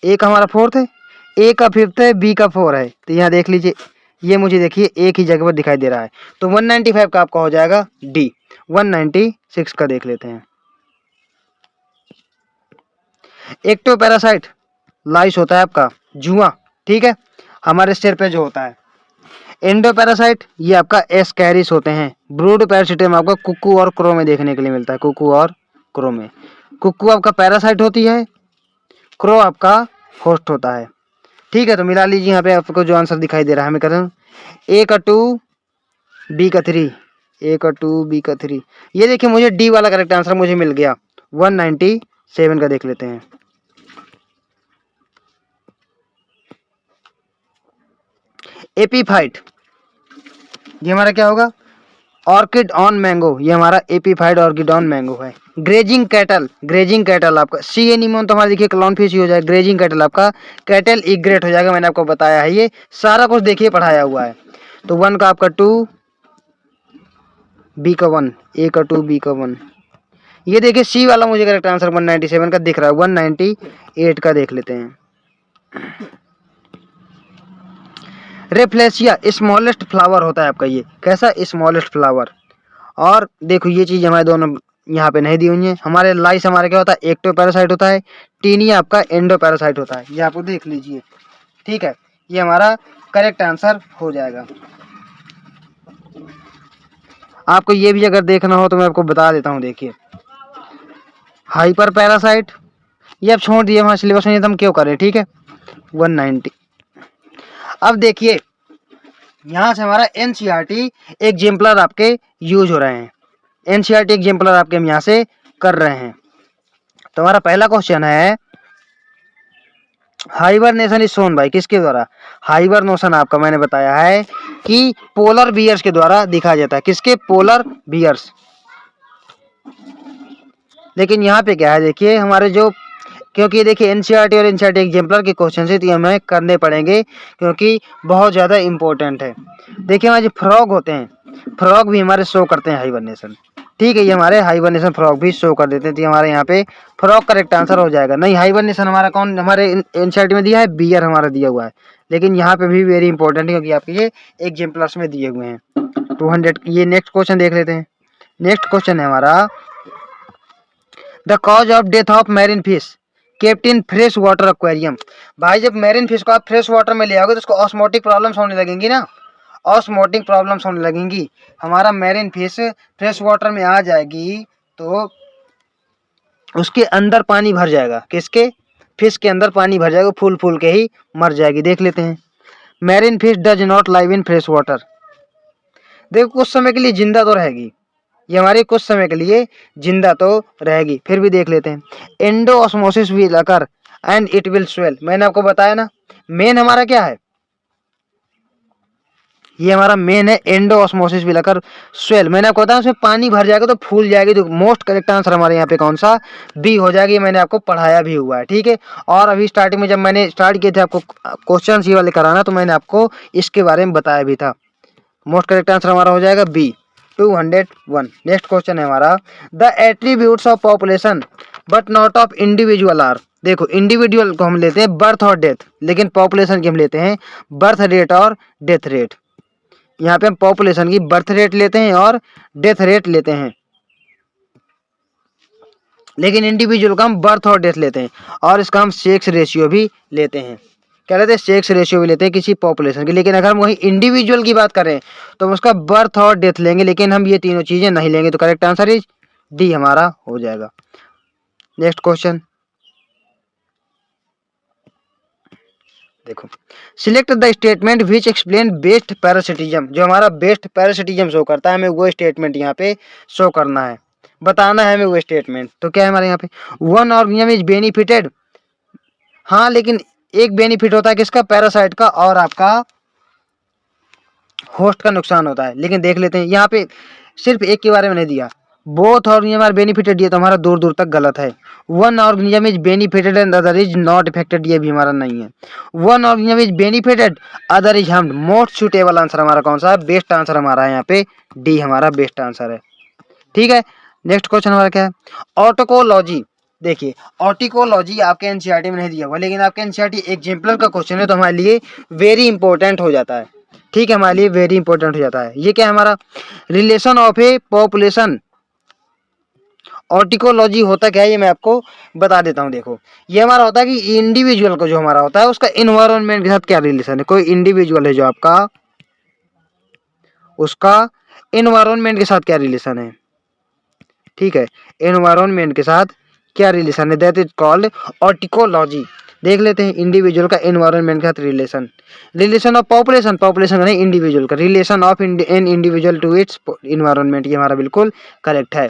Speaker 1: ए का हमारा 4th है, ए का 5th है, बी का 4 है। तो यहाँ देख लीजिए, ये मुझे देखिए एक ही जगह पर दिखाई दे रहा है। तो 195 का आपका हो जाएगा डी। 196 का देख लेते हैं। एक्टोपैरासाइट लाइस होता है आपका जुआ, ठीक है, हमारे सिर पे जो होता है। एंडोपैरासाइट ये आपका एस्कैरिस होते हैं। ब्रूड पैरासिटम आपका कुक्कू और क्रो में देखने के लिए मिलता है, कुक्कू और क्रो में। कुक्कू आपका पैरासाइट होती है, क्रो आपका होस्ट होता है, ठीक है। तो मिला लीजिए यहाँ पे आपको जो आंसर दिखाई दे रहा है, हमें करें ए का 2 बी का 3, ए का 2 बी का 3। ये देखिए मुझे डी वाला करेक्ट आंसर मुझे मिल गया। 197 का देख लेते हैं। एपीफाइट, ये हमारा क्या होगा, ऑर्किड ऑन मैंगो, ये हमारा एपीफाइड ऑर्किड ऑन मैंगो है। ग्रेजिंग कैटल, ग्रेजिंग कैटल आपका सी एनिमोन, तो हमारा देखिए क्लाउन फिश ही हो जाएगा। ग्रेजिंग कैटल आपका कैटल इग्रेट हो जाएगा, मैंने आपको बताया है, ये सारा कुछ देखिए पढ़ाया हुआ है। तो 1 का आपका 2, बी का 1, ए का 2 बी का 1। ये देखिए सी वाला मुझे करेक्ट आंसर 197 का दिख रहा है। 198 का देख लेते हैं। रेफ्लेशिया स्मॉलेस्ट फ्लावर होता है आपका, ये कैसा, स्मॉलेस्ट फ्लावर। और देखो ये चीज हमारे दोनों यहाँ पे नहीं दी हुई है। हमारे लाइस हमारे क्या होता है, एक्टोपैरासाइट होता है। टीनिया आपका एंडोपैरासाइट होता है, ये आपको देख लीजिए, ठीक है। ये हमारा करेक्ट आंसर हो जाएगा। आपको ये भी अगर देखना हो तो मैं आपको बता देता हूँ। देखिए हाइपर पैरासाइट, ये अब छोड़ दिए, वहाँ सिलेबस में, तो हम क्यों करें, ठीक है। 190। अब देखिए यहाँ से हमारा एनसीईआरटी एग्जाम्पलर आपके यूज हो रहे हैं। एनसीईआरटी एग्जाम्पलर आपके हम यहाँ से कर रहे हैं। तो हमारा पहला क्वेश्चन है, हाइबरनेशन इज शोन भाई किसके द्वारा, हाइबरनेशन आपका मैंने बताया है कि पोलर बियर्स के द्वारा दिखाया जाता है। किसके, पोलर बियर्स। लेकिन यहाँ पे क्या है, देखिए हमारे जो, क्योंकि देखिए एनसीईआरटी और एनसीईआरटी एग्जाम्पलर के क्वेश्चन से तो हमें करने पड़ेंगे, क्योंकि बहुत ज़्यादा इंपॉर्टेंट है। देखिए हमारे जो फ्रॉग होते हैं, फ्रॉग भी हमारे शो करते हैं हाइबरनेशन, ठीक है। ये हमारे हाइबरनेशन फ्रॉग भी शो कर देते हैं। तो हमारे यहाँ पे फ्रॉग करेक्ट आंसर हो जाएगा। नहीं, हाइबरनेशन हमारा कौन हमारे एनसीईआरटी में दिया है, बियर हमारा दिया हुआ है। लेकिन यहाँ पे भी वेरी इंपॉर्टेंट है, क्योंकि आपके ये एग्जाम्पलर्स में दिए हुए हैं। 200। ये नेक्स्ट क्वेश्चन देख लेते हैं। नेक्स्ट क्वेश्चन है हमारा, the cause of death of marine fish, kept in fresh water aquarium. भाई जब मैरिन फिश को आप फ्रेश वाटर में ले आओगे तो उसको ऑस्मोटिक प्रॉब्लम्स होने लगेंगी ना, ऑस्मोटिक प्रॉब्लम्स होने लगेंगी। हमारा मैरिन फिश फ्रेश वाटर में आ जाएगी तो उसके अंदर पानी भर जाएगा, किसके, फिश के अंदर पानी भर जाएगा, फूल फूल के ही मर जाएगी। देख लेते हैं, marine fish does not live in fresh water. देखो कुछ समय के लिए जिंदा तो रहेगी, ये हमारी कुछ समय के लिए जिंदा तो रहेगी, फिर भी देख लेते हैं। Endo osmosis will occur and it will swell. मैंने आपको बताया ना, मेन हमारा क्या है, ये हमारा मेन है endo osmosis will occur swell. मैंने आपको बताया उसमें पानी भर जाएगा तो फूल जाएगी। तो मोस्ट करेक्ट आंसर हमारे यहाँ पे कौन सा, बी हो जाएगी। मैंने आपको पढ़ाया भी हुआ है, ठीक है। और अभी स्टार्टिंग में जब मैंने स्टार्ट किए थे आपको क्वेश्चन ये वाले कराना, तो मैंने आपको इसके बारे में बताया भी था। मोस्ट करेक्ट आंसर हमारा हो जाएगा बी, 201। नेक्स्ट क्वेश्चन है हमारा, the attributes of population but not of individual are. देखो इंडिविजुअल को हम लेते हैं बर्थ और डेथ, लेकिन पॉपुलेशन की हम लेते हैं बर्थ रेट और डेथ रेट। यहाँ पे हम पॉपुलेशन की बर्थ रेट लेते हैं और डेथ रेट लेते हैं, लेकिन इंडिविजुअल का हम बर्थ और डेथ लेते हैं, और इसका हम सेक्स रेशियो भी लेते हैं। क्या लेते हैं, सेक्स रेशियो भी लेते हैं किसी पॉपुलेशन की। लेकिन अगर हम वही इंडिविजुअल की बात करें तो हम उसका बर्थ और डेथ लेंगे, लेकिन हम ये तीनों चीजें नहीं लेंगे। तो करेक्ट आंसर इज डी हमारा हो जाएगा। नेक्स्ट क्वेश्चन देखो, select the statement which explain best parasitism. जो हमारा बेस्ट पैरासिटिज्म शो करता है, हमें वो स्टेटमेंट यहाँ पे शो करना है, बताना है हमें वो स्टेटमेंट। तो क्या है हमारे यहाँ पे, वन ऑर्गेनिज्म इज बेनिफिटेड। हाँ लेकिन एक बेनिफिट होता है किसका, पैरासाइट का, और आपका होस्ट का नुकसान होता है। लेकिन देख लेते हैं यहाँ पे सिर्फ एक के बारे में नहीं दिया, बोथ ऑर्गेनिज्म आर बेनिफिटेड, ये तो हमारा दूर दूर तक गलत है। One organism is benefited and other is not affected, ये भी हमारा नहीं है। One organism is benefited other is harmed. Most suitable answer हमारा कौन सा है, बेस्ट आंसर हमारा है यहाँ पे डी हमारा बेस्ट आंसर है, ठीक है। नेक्स्ट क्वेश्चन हमारा क्या है, ऑटोकोलॉजी। देखिए ऑटिकोलॉजी आपके एनसीईआरटी में नहीं दिया हुआ, लेकिन आपके एनसीईआरटी एग्जाम्पल का क्वेश्चन है तो हमारे लिए वेरी इंपॉर्टेंट हो जाता है, ठीक है, हमारे लिए वेरी इंपॉर्टेंट हो जाता है। ये क्या है हमारा, रिलेशन ऑफ ए पॉपुलेशन। ऑर्टिकोलॉजी होता क्या है ये मैं आपको बता देता हूँ। देखो ये हमारा होता है कि इंडिविजुअल को जो हमारा होता है उसका इन्वायरमेंट के साथ क्या रिलेशन है। कोई इंडिविजुअल है जो आपका, उसका इन्वायरमेंट के साथ क्या रिलेशन है, ठीक है, इन्वायरमेंट के साथ क्या रिलेशन है, दैट इज कॉल्ड ऑर्टिकोलॉजी। देख लेते हैं इंडिविजुअल का इन्वायरमेंट के साथ relation. Relation of population, population नहीं इंडिविजुअल का, relation of an individual to its environment, ये हमारा बिल्कुल करेक्ट है।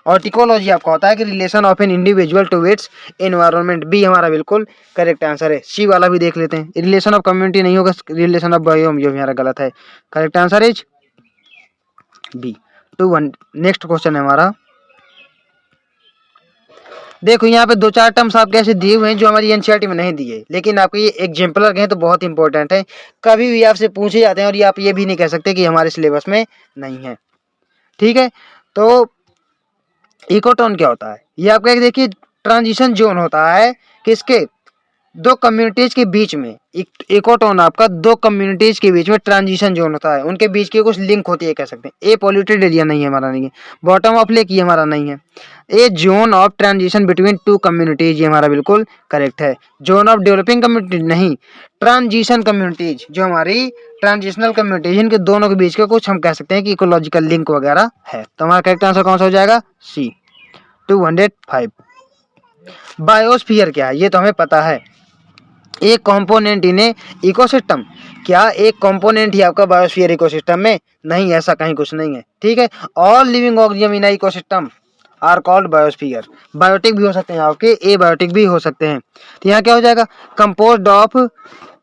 Speaker 1: ऑर्टिकोलॉजी आपका होता है कि relation of an individual to its environment, B हमारा बिल्कुल करेक्ट आंसर है। सी वाला भी देख लेते हैं, रिलेशन ऑफ कम्युनिटी नहीं होगा, रिलेशन ऑफ बायोम, जो हमारा गलत है। Correct answer is B, 2-1। Next question है हमारा, देखो यहाँ पे दो चार टर्म्स आपके ऐसे दिए हुए हैं जो हमारी एनसीईआरटी में नहीं दिए, लेकिन आपके ये एग्जाम्पलर हैं तो बहुत इंपॉर्टेंट है, कभी भी आपसे पूछे जाते हैं, और ये आप ये भी नहीं कह सकते कि हमारे सिलेबस में नहीं है, ठीक है। तो इकोटोन क्या होता है, ये आपका एक देखिए ट्रांजिशन जोन होता है किसके, दो कम्युनिटीज के बीच में। इकोटोन आपका दो कम्युनिटीज के बीच में ट्रांजिशन जोन होता है, उनके बीच की कुछ लिंक होती है, कह सकते हैं। ए पॉल्यूटेड एरिया नहीं है हमारा, नहीं है। बॉटम ऑफ लेक ये हमारा नहीं है। A zone of transition between two communities, ये हमारा बिल्कुल करेक्ट है। जोन ऑफ डेवलपिंग कम्युनिटी नहीं, ट्रांजिशन कम्युनिटीज, जो हमारी ट्रांजिशनल कम्युनिटीज, इनके दोनों के बीच का कुछ हम कह सकते हैं कि इकोलॉजिकल लिंक वगैरह है। तो हमारा करेक्ट आंसर कौन सा हो जाएगा, सी, 205। बायोस्फीयर क्या है ये तो हमें पता है, एक कंपोनेंट इन इकोसिस्टम। क्या एक कंपोनेंट ही आपका बायोस्फीयर इकोसिस्टम में, नहीं, ऐसा कहीं कुछ नहीं है, ठीक है। All living organism in ecosystem are called biosphere. Biotic भी हो सकते हैं आपके, ए बायोटिक भी हो सकते हैं। तो यहाँ क्या हो जाएगा, composed of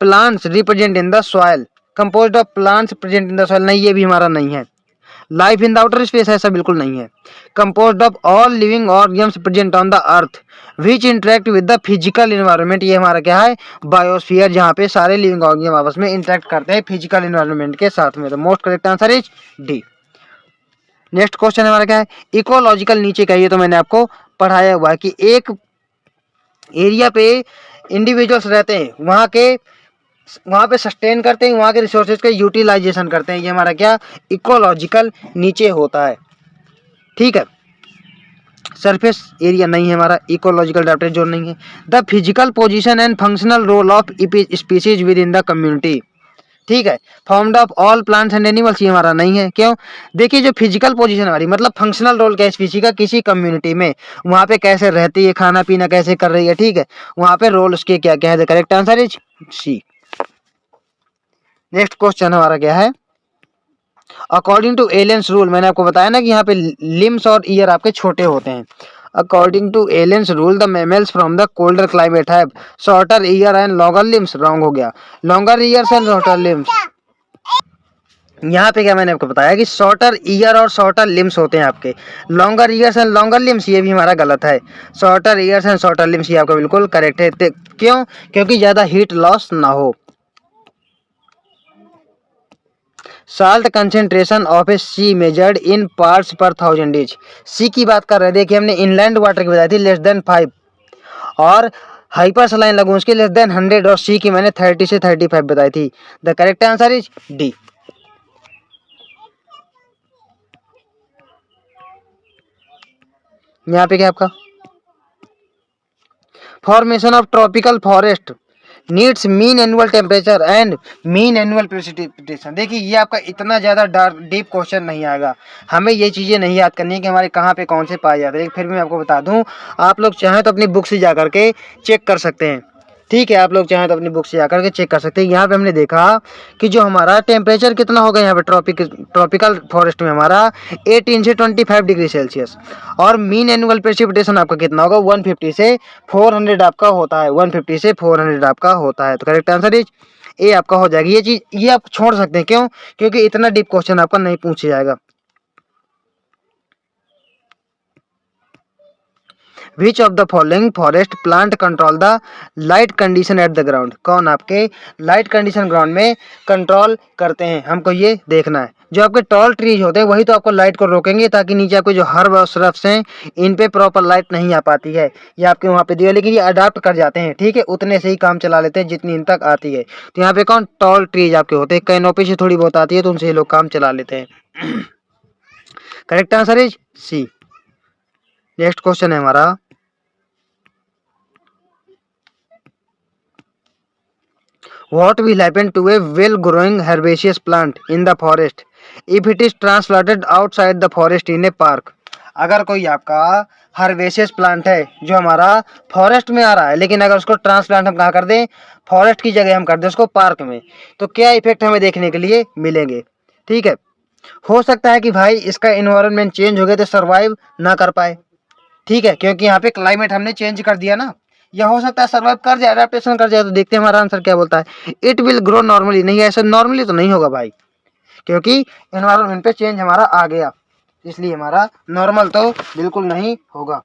Speaker 1: plants represent in the soil, composed of plants present in the soil, नहीं, ये भी हमारा नहीं है। Life in the outer space, ऐसा बिल्कुल नहीं है। Composed of all living organisms present on the earth which interact with the physical environment, ये हमारा क्या है, बायोस्फीयर, जहाँ पे सारे लिविंग ऑर्गेनिज्म आपस में इंटरेक्ट करते हैं फिजिकल इन्वायरमेंट के साथ में। तो most correct answer is D. Next question हमारा क्या है, इकोलॉजिकल नीचे का, ये तो मैंने आपको पढ़ाया हुआ है कि एक एरिया पे इंडिविजुअल्स रहते हैं, वहाँ पे सस्टेन करते हैं, वहाँ के रिसोर्सेज का यूटिलाइजेशन करते हैं, ये हमारा क्या, इकोलॉजिकल नीचे होता है, ठीक है। सरफेस एरिया नहीं है हमारा, इकोलॉजिकल अडेप्टेड जोन नहीं है। The physical position and functional role of species within the community, ठीक है। Found of all plants and animals, ये हमारा नहीं है। क्यों? देखिए जो फिजिकल पोजीशन हमारी मतलब फंक्शनल रोल क्या है स्पीसी का किसी कम्युनिटी में, वहां पे कैसे रहती है, खाना पीना कैसे कर रही है, ठीक है, वहां पे रोल उसके क्या क्या है। Correct answer is C. Next question हमारा क्या है, अकॉर्डिंग टू एलियंस रूल, मैंने आपको बताया ना कि यहाँ पे लिम्स और ईयर आपके छोटे होते हैं। According to Allen's rule the mammals from the colder climate have shorter ear and longer limbs, wrong हो गया, longer ears and shorter limbs. यहाँ पे क्या मैंने आपको बताया कि शॉर्टर ईयर और शॉर्टर लिम्स होते हैं आपके, longer ears and longer limbs ये भी हमारा गलत है, shorter ears and shorter limbs ये आपका बिल्कुल करेक्ट है। क्यों? क्योंकि ज्यादा हीट लॉस ना हो। Salt concentration of a sea measured in parts per thousand is, sea की बात कर रहे थे कि हमने इनलैंड वाटर की बताई थी लेस देन 5 और हाइपर सलाइन लगूंस की लेस देन 100 और सी की मैंने 30 से 35 बताई थी। The correct answer is D. यहाँ पे क्या आपका formation of tropical forest needs mean annual temperature and mean annual precipitation. देखिए ये आपका इतना ज़्यादा डार्क डीप क्वेश्चन नहीं आएगा, हमें ये चीज़ें नहीं याद करनी है कि हमारे कहाँ पे कौन से पाए जाते हैं, फिर भी मैं आपको बता दूं, आप लोग चाहें तो अपनी बुक से जा करके चेक कर सकते हैं, ठीक है, आप लोग चाहें तो अपनी बुक से जाकर के चेक कर सकते हैं। यहाँ पे हमने देखा कि जो हमारा टेम्परेचर कितना होगा यहाँ पे ट्रॉपिकल फॉरेस्ट में हमारा 18 से 25 डिग्री सेल्सियस, और मीन एनुअल प्रेसिपिटेशन आपका कितना होगा 150 से 400 आपका होता है, 150 से 400 आपका होता है। तो करेक्ट आंसर इज ए आपका हो जाएगी। ये चीज ये आप छोड़ सकते हैं, क्यों? क्योंकि इतना डीप क्वेश्चन आपका नहीं पूछा जाएगा। विच of the following forest plant control the light condition at the ground, कौन आपके लाइट कंडीशन ग्राउंड में कंट्रोल करते हैं, हमको ये देखना है। जो आपके टॉल ट्रीज होते हैं वही तो आपको लाइट को रोकेंगे, ताकि नीचे आपके जो हर्ब और श्रब्स हैं इन पे प्रॉपर लाइट नहीं आ पाती है, ये आपके वहाँ पे दिया, लेकिन ये अडाप्ट कर जाते हैं, ठीक है, उतने से ही काम चला लेते हैं जितनी इन तक आती है। तो यहाँ पे कौन टॉल ट्रीज आपके होते हैं, कैनोपी से थोड़ी बहुत आती है तो उनसे ये लोग काम चला लेते हैं। Correct answer is C. Next question है हमारा, what will happen to a well growing herbaceous plant in the forest if it is transplanted outside the forest in a park? अगर कोई आपका हर्बेशियस प्लांट है जो हमारा फॉरेस्ट में आ रहा है, लेकिन अगर उसको ट्रांसप्लांट हम कहाँ कर दें, फॉरेस्ट की जगह हम कर दें उसको पार्क में, तो क्या इफेक्ट हमें देखने के लिए मिलेंगे? ठीक है, हो सकता है कि भाई इसका इन्वायरमेंट चेंज हो गया तो सर्वाइव ना कर पाए, ठीक है, क्योंकि यहाँ पे क्लाइमेट हमने चेंज कर दिया ना, या हो सकता है सर्वाइव कर जाए, अडेप्टेशन कर जाए। तो देखते हैं हमारा आंसर क्या बोलता है, इट विल ग्रो नॉर्मली, नहीं ऐसा नॉर्मली तो नहीं होगा भाई, क्योंकि एनवायरनमेंट पे चेंज हमारा आ गया, इसलिए हमारा नॉर्मल तो बिल्कुल नहीं होगा।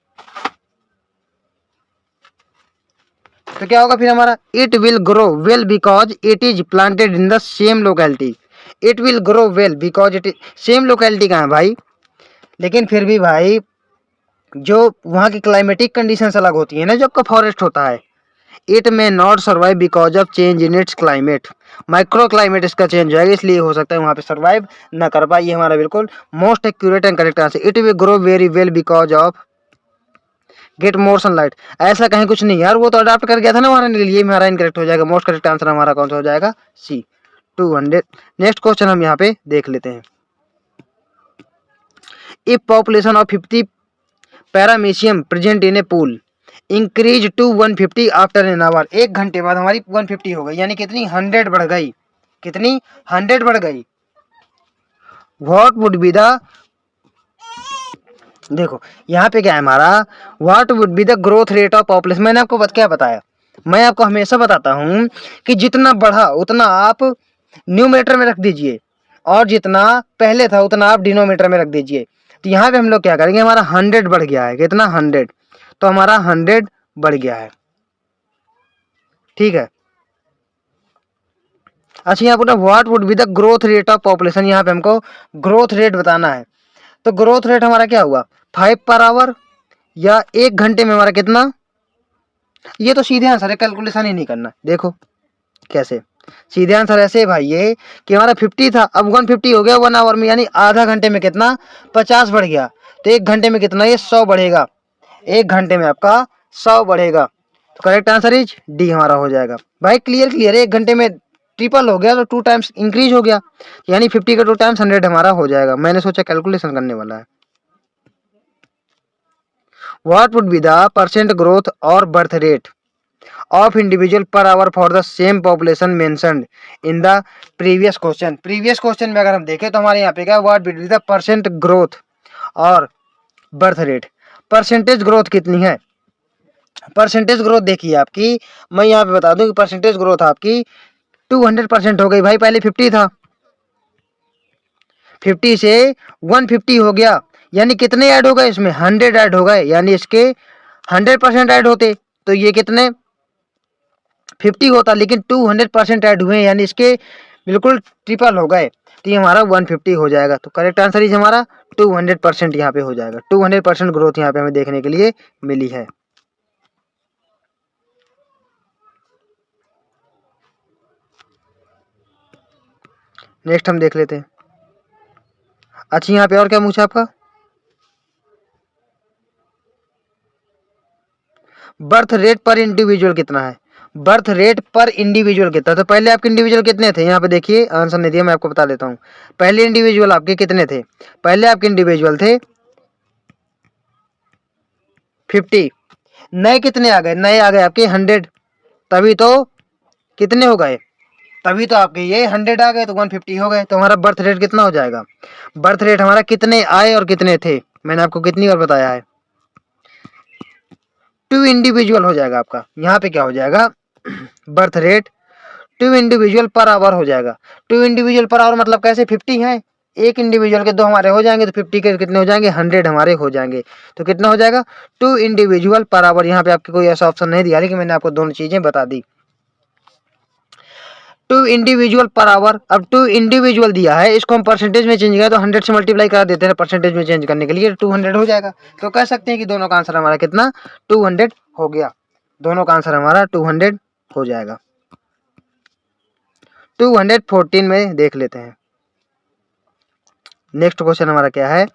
Speaker 1: तो क्या होगा फिर हमारा, it will grow well because it is planted in the same locality. It will grow well because it is same locality कहाँ है भाई, लेकिन फिर भी भाई जो वहाँ की क्लाइमेटिक कंडीशंस अलग होती है ना, जो आपका फॉरेस्ट होता है, इट में not survive because of change in its climate, micro climate इसका चेंज हो जाएगा, इसलिए हो सकता है वहाँ पे सर्वाइव ना कर पाए। ये हमारा बिल्कुल most accurate and correct answer. It will grow very well because of get more sunlight, ऐसा कहीं कुछ नहीं यार, वो तो अडाप्ट कर गया था ना हमारे लिए, हमारा इनकरेक्ट हो जाएगा। मोस्ट करेक्ट आंसर हमारा कौन सा हो जाएगा, सी 200। नेक्स्ट क्वेश्चन हम यहाँ पे देख लेते हैं, if population of 50 paramecium present in a pool increase to 150 after an hour, 1 घंटे बाद हमारी 150 हो गई, यानी कितनी 100 बढ़ गई, कितनी 100 बढ़ गई। व्हाट वुड बी द, देखो यहाँ पे क्या है हमारा, what would be the growth rate of population. मैंने आपको क्या बताया, मैं आपको हमेशा बताता हूँ कि जितना बढ़ा उतना आप न्यूमरेटर में रख दीजिए, और जितना पहले था उतना आप डिनोमीटर में रख दीजिए। तो यहाँ पे हम लोग क्या करेंगे, हमारा 100 बढ़ गया है, कितना 100, तो हमारा 100 बढ़ गया है, ठीक है। अच्छा यहाँ पर what would be the growth rate of population, यहाँ पे हमको ग्रोथ रेट बताना है। तो ग्रोथ रेट हमारा क्या हुआ, 5 पर आवर, या 1 घंटे में हमारा कितना, ये तो सीधे आंसर है, कैलकुलेशन ही नहीं करना। देखो कैसे, सीधे आंसर ऐसे है भाई ये कि हमारा 50 था, अब 150 हो गया 1 आवर में, यानी आधा घंटे में कितना 50 बढ़ गया, तो 1 घंटे में कितना ये 100 बढ़ेगा। 1 घंटे में आपका 100 बढ़ेगा। तो करेक्ट आंसर इज डी हमारा हो जाएगा। भाई क्लियर है, 1 घंटे में ट्रिपल हो गया तो 2 टाइम्स इंक्रीज हो गया, यानी 50 का 2 टाइम्स 100 हमारा हो जाएगा। मैंने सोचा कैलकुलेशन करने वाला है। What would be the percent growth और birth rate of individual per hour for the same population mentioned in the previous question। previous question में अगर हम देखें तो हमारे यहाँ पे क्या, what will be the percent growth और बर्थ रेट। परसेंटेज ग्रोथ कितनी है, परसेंटेज ग्रोथ देखिए आपकी, मैं यहाँ पे बता दूं कि परसेंटेज ग्रोथ आपकी 200% हो गई भाई। पहले 50 था, 50 से 150 हो गया, यानी कितने ऐड हो गए इसमें, 100 ऐड हो गए, यानी इसके 100% ऐड होते तो ये कितने 50 होता, लेकिन 200% ऐड हुए, यानी इसके बिल्कुल ट्रिपल हो गए, तो ये हमारा 150 हो जाएगा। तो करेक्ट आंसर इज हमारा 200% यहाँ पे हो जाएगा। 200% ग्रोथ यहाँ पे हमें देखने के लिए मिली है। नेक्स्ट हम देख लेते हैं। अच्छा यहाँ पे और क्या पूछा आपका, बर्थ रेट पर इंडिविजुअल कितना है, बर्थ रेट पर इंडिविजुअल कितना। तो पहले आपके इंडिविजुअल कितने थे, यहाँ पे देखिए आंसर नहीं दिया, मैं आपको बता देता हूँ। पहले इंडिविजुअल आपके कितने थे, पहले आपके इंडिविजुअल थे 50, नए कितने आ गए, नए आ गए आपके 100, तभी तो कितने हो गए, तभी तो आपके ये 100 आ गए तो 150 हो गए। तो हमारा बर्थ रेट कितना हो जाएगा, बर्थ रेट हमारा कितने आए और कितने थे, मैंने आपको कितनी बार बताया है, 2 इंडिविजुअल हो जाएगा आपका। यहाँ पे क्या हो जाएगा, birth rate 2 individual per hour हो जाएगा। 2 इंडिविजुअल पर आवर मतलब कैसे, 50 है, एक इंडिविजुअल के 2 हमारे हो जाएंगे, तो 50 के कितने हो जाएंगे, 100 हमारे हो जाएंगे। तो कितना हो जाएगा, 2 इंडिविजुअल पर आवर। यहाँ पे आपको कोई ऐसा ऑप्शन नहीं दिया, लेकिन मैंने आपको दोनों चीजें बता दी। 2 इंडिविजुअल पर आवर, अब 2 इंडिविजुअल दिया है, इसको हम परसेंटेज में चेंज करें तो 100 से मल्टीप्लाई करा देते हैं परसेंटेज में चेंज करने के लिए, 200 हो जाएगा। तो कह सकते हैं कि दोनों का आंसर हमारा कितना 200 हो गया, दोनों का आंसर हमारा 200 हो जाएगा। 214 में देख लेते हैं। नेक्स्ट क्वेश्चन हमारा क्या है,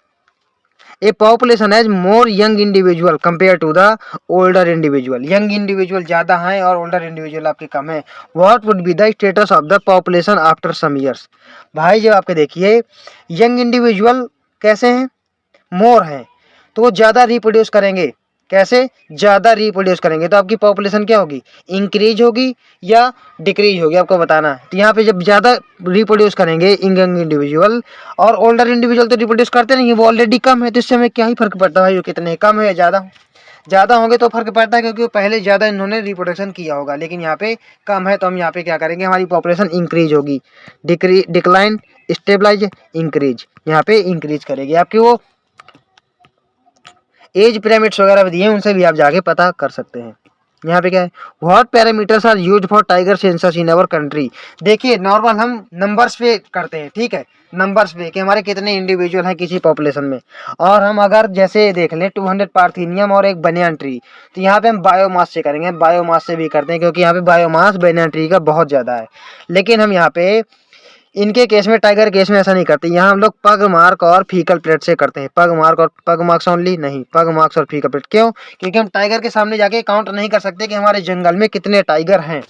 Speaker 1: a population has more young individual compared to the older individual. Young individual ज्यादा हैं और ओल्डर इंडिविजुअल आपके कम है। What would be the status of the population after some years. भाई जब आपके देखिए यंग इंडिविजुअल कैसे हैं, मोर हैं, तो वो ज्यादा रिप्रोड्यूस करेंगे, कैसे, ज्यादा रिप्रोड्यूस करेंगे, तो आपकी पॉपुलेशन क्या होगी, इंक्रीज होगी या डिक्रीज होगी, आपको बताना है। तो यहाँ पे जब ज्यादा रिप्रोड्यूस करेंगे यंग इंडिविजुअल, और ओल्डर इंडिविजुअल तो रिप्रोड्यूस करते नहीं, वो ऑलरेडी कम है, तो इससे हमें क्या ही फर्क पड़ता है भाई, वो कितने कम है या ज्यादा, ज्यादा होंगे तो फर्क पड़ता है क्योंकि पहले ज्यादा इन्होंने रिप्रोडक्शन किया होगा, लेकिन यहाँ पे कम है, तो हम यहाँ पे क्या करेंगे, हमारी पॉपुलेशन इंक्रीज होगी, डिक्लाइन, स्टेबलाइज, इंक्रीज, यहाँ पे इंक्रीज करेगी। आपकी वो एज पिरामिड्स वगैरह दिए हैं, उनसे भी आप जाके पता कर सकते हैं। यहाँ पे क्या है, what parameters are used for tiger census in our country. देखिए नॉर्मल हम नंबर्स पे करते हैं, ठीक है, नंबर्स पे कि हमारे कितने इंडिविजुअल हैं किसी पॉपुलेशन में, और हम अगर जैसे देख लें 200 पार्थेनियम और एक बनियान ट्री, तो यहाँ पे हम बायोमास से करेंगे, बायोमास से भी करते हैं क्योंकि यहाँ पे बायोमास बनियान ट्री का बहुत ज़्यादा है। लेकिन हम यहाँ पे इनके केस में, टाइगर केस में ऐसा नहीं करते, यहाँ हम लोग पग मार्क और फीकल प्लेट से करते हैं, पग मार्क और पग मार्क्स ओनली नहीं, पग मार्क्स और फीकल प्लेट। क्यों, क्योंकि हम टाइगर के सामने जाके काउंट नहीं कर सकते कि हमारे जंगल में कितने टाइगर हैं।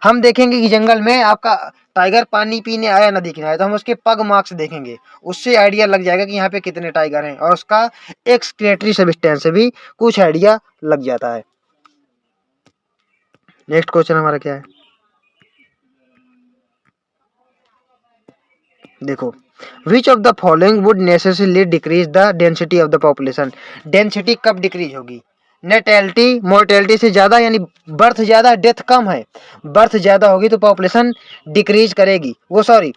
Speaker 1: हम देखेंगे कि जंगल में आपका टाइगर पानी पीने आया नदी किनारे, तो हम उसके पग मार्क्स देखेंगे, उससे आइडिया लग जाएगा कि यहाँ पे कितने टाइगर हैं, और उसका एक्सक्रीटरी सब्सटेंस से भी कुछ आइडिया लग जाता है। नेक्स्ट क्वेश्चन हमारा क्या है, देखो, विच of the following would necessarily decrease the density of the population. Density कब डिक्रीज होगी, नेटेलिटी मोर्टेलिटी से ज्यादा, यानी बर्थ ज्यादा डेथ कम है, बर्थ ज्यादा होगी तो पॉपुलेशन डिक्रीज करेगी, वो सॉरी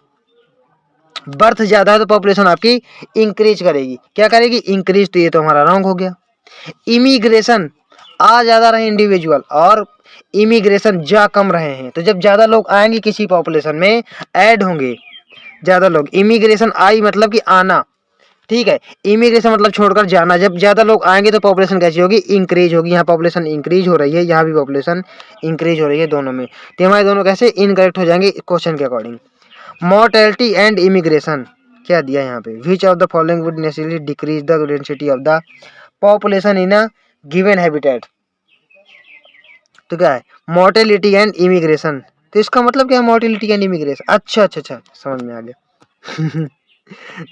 Speaker 1: बर्थ ज्यादा है तो पॉपुलेशन आपकी इंक्रीज करेगी, क्या करेगी, इंक्रीज। तो ये तो हमारा रॉन्ग हो गया। इमिग्रेशन आ ज्यादा रहे इंडिविजुअल और इमिग्रेशन जा कम रहे हैं, तो जब ज्यादा लोग आएंगे किसी पॉपुलेशन में ऐड होंगे ज्यादा लोग, इमिग्रेशन आई मतलब कि आना, ठीक है, इमिग्रेशन मतलब छोड़कर जाना, जब ज्यादा लोग आएंगे तो पॉपुलेशन कैसी होगी, इंक्रीज होगी। यहाँ पॉपुलेशन इंक्रीज हो रही है, यहाँ भी पॉपुलेशन इंक्रीज हो रही है, दोनों में, तो हमारे दोनों कैसे इनकरेक्ट हो जाएंगे क्वेश्चन के अकॉर्डिंग। मोर्टेलिटी एंड इमिग्रेशन क्या दिया यहाँ पे, विच of the following would necessarily decrease the density of the population in a given habitat. तो क्या है, मोर्टेलिटी एंड इमिग्रेशन। तो इसका मतलब क्या है, मोर्टेलिटी एंड इमिग्रेशन। अच्छा अच्छा अच्छा, समझ में आ गया।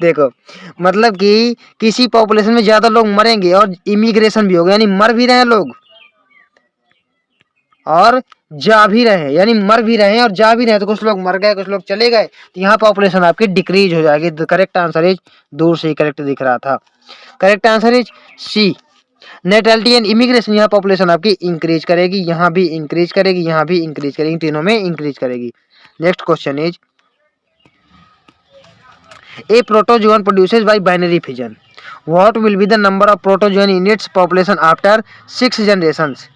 Speaker 1: देखो मतलब कि किसी पॉपुलेशन में ज्यादा लोग मरेंगे और इमिग्रेशन भी होगा, यानी मर भी रहे हैं लोग और जा भी रहे हैं, यानी मर भी रहे हैं और जा भी रहे हैं। तो कुछ लोग मर गए, कुछ लोग चले गए, तो यहाँ पॉपुलेशन आपकी डिक्रीज हो जाएगी। द करेक्ट आंसर इज, दूर से ही करेक्ट दिख रहा था, correct answer is C, natality and immigration. यहाँ पॉपुलेशन आपकी इंक्रीज करेगी, यहाँ भी इंक्रीज करेगी, यहाँ भी इंक्रीज करेगी, तीनों में इंक्रीज करेगी। Next question is, A protozoan produces bye binary fission, what will be the number of protozoan in its population after 6 generations.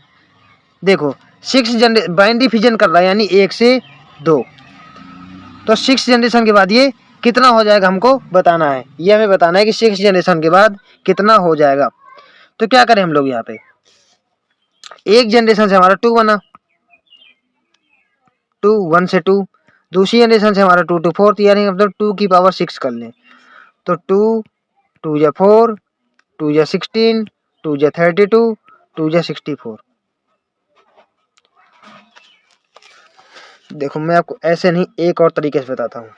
Speaker 1: देखो 6 बाइनरी फिजन कर रहा है, यानी 1 से 2, तो 6 जनरेशन के बाद ये कितना हो जाएगा हमको बताना है। ये हमें बताना है कि 6 जनरेशन के बाद कितना हो जाएगा। तो क्या करें हम लोग, यहाँ पे एक जनरेशन से हमारा 2 बना, 2 1 से 2, दूसरी जनरेशन से हमारा 2 to 4, यानी मतलब 2 की पावर 6 कर लें, तो 2 2 या 4, 2 या 16, 2 या 32, 2 या 64। देखो मैं आपको ऐसे नहीं, एक और तरीके से बताता हूँ।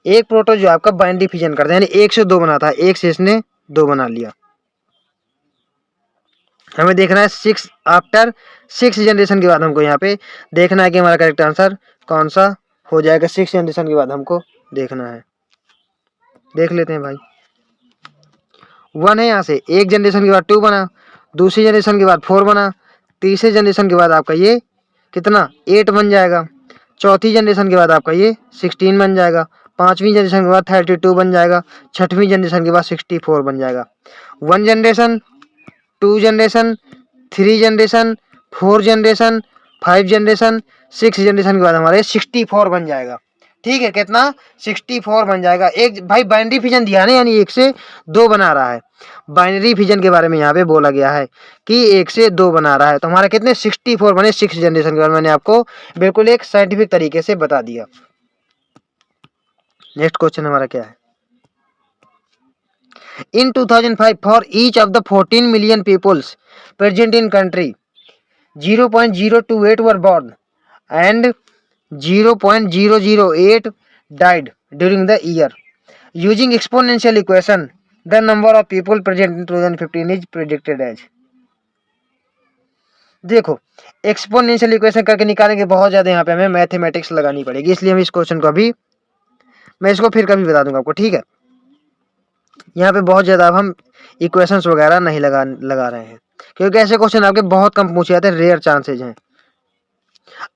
Speaker 1: एक प्रोटो जो आपका बाइनरी फिजन करता है, यानी 1 से 2 बना था, 1 से इसने 2 बना लिया। हमें देखना है 6 आफ्टर 6 जनरेशन के बाद, हमको यहाँ पे देखना है कि हमारा करेक्ट आंसर कौन सा हो जाएगा। 6 जनरेशन के बाद हमको देखना है, देख लेते हैं भाई। 1 है, यहाँ से एक जनरेशन के बाद 2 बना, दूसरी जनरेशन के बाद 4 बना, तीसरे जनरेशन के बाद आपका ये कितना 8 बन जाएगा, चौथी जनरेशन के बाद आपका ये 16 बन जाएगा, पांचवी जनरेशन के बाद 32 बन जाएगा, छठवीं जनरेशन के बाद 64 बन जाएगा। 1 generation, 2 generation, 3 generation, 4 generation, 5 generation, 6 generation के बाद हमारे 64 बन जाएगा। ठीक है, कितना 64 बन जाएगा। एक भाई बाइनरी फिजन दिया है, यानी 1 से 2 बना रहा है। बाइनरी फिजन के बारे में यहाँ पे बोला गया है कि 1 से 2 बना रहा है, तो हमारा कितने 64 बने 6 जनरेशन के बाद। मैंने आपको बिल्कुल एक साइंटिफिक तरीके से बता दिया। नेक्स्ट क्वेश्चन हमारा क्या है, in 2005 for each of the 14 million peoples present in country 0.028 were born and 0.008 died during the year. Using exponential equation, the number of people present in 2015 is predicted as। देखो exponential equation करके निकालेंगे, बहुत ज्यादा यहाँ पे हमें mathematics लगानी पड़ेगी, इसलिए हम इस क्वेश्चन को अभी, मैं इसको फिर कभी बता दूंगा आपको, ठीक है। यहाँ पे बहुत ज्यादा अब हम इक्वेशंस वगैरह नहीं लगा रहे हैं, क्योंकि ऐसे क्वेश्चन आपके बहुत कम पूछे जाते हैं, रेयर चांसेज हैं।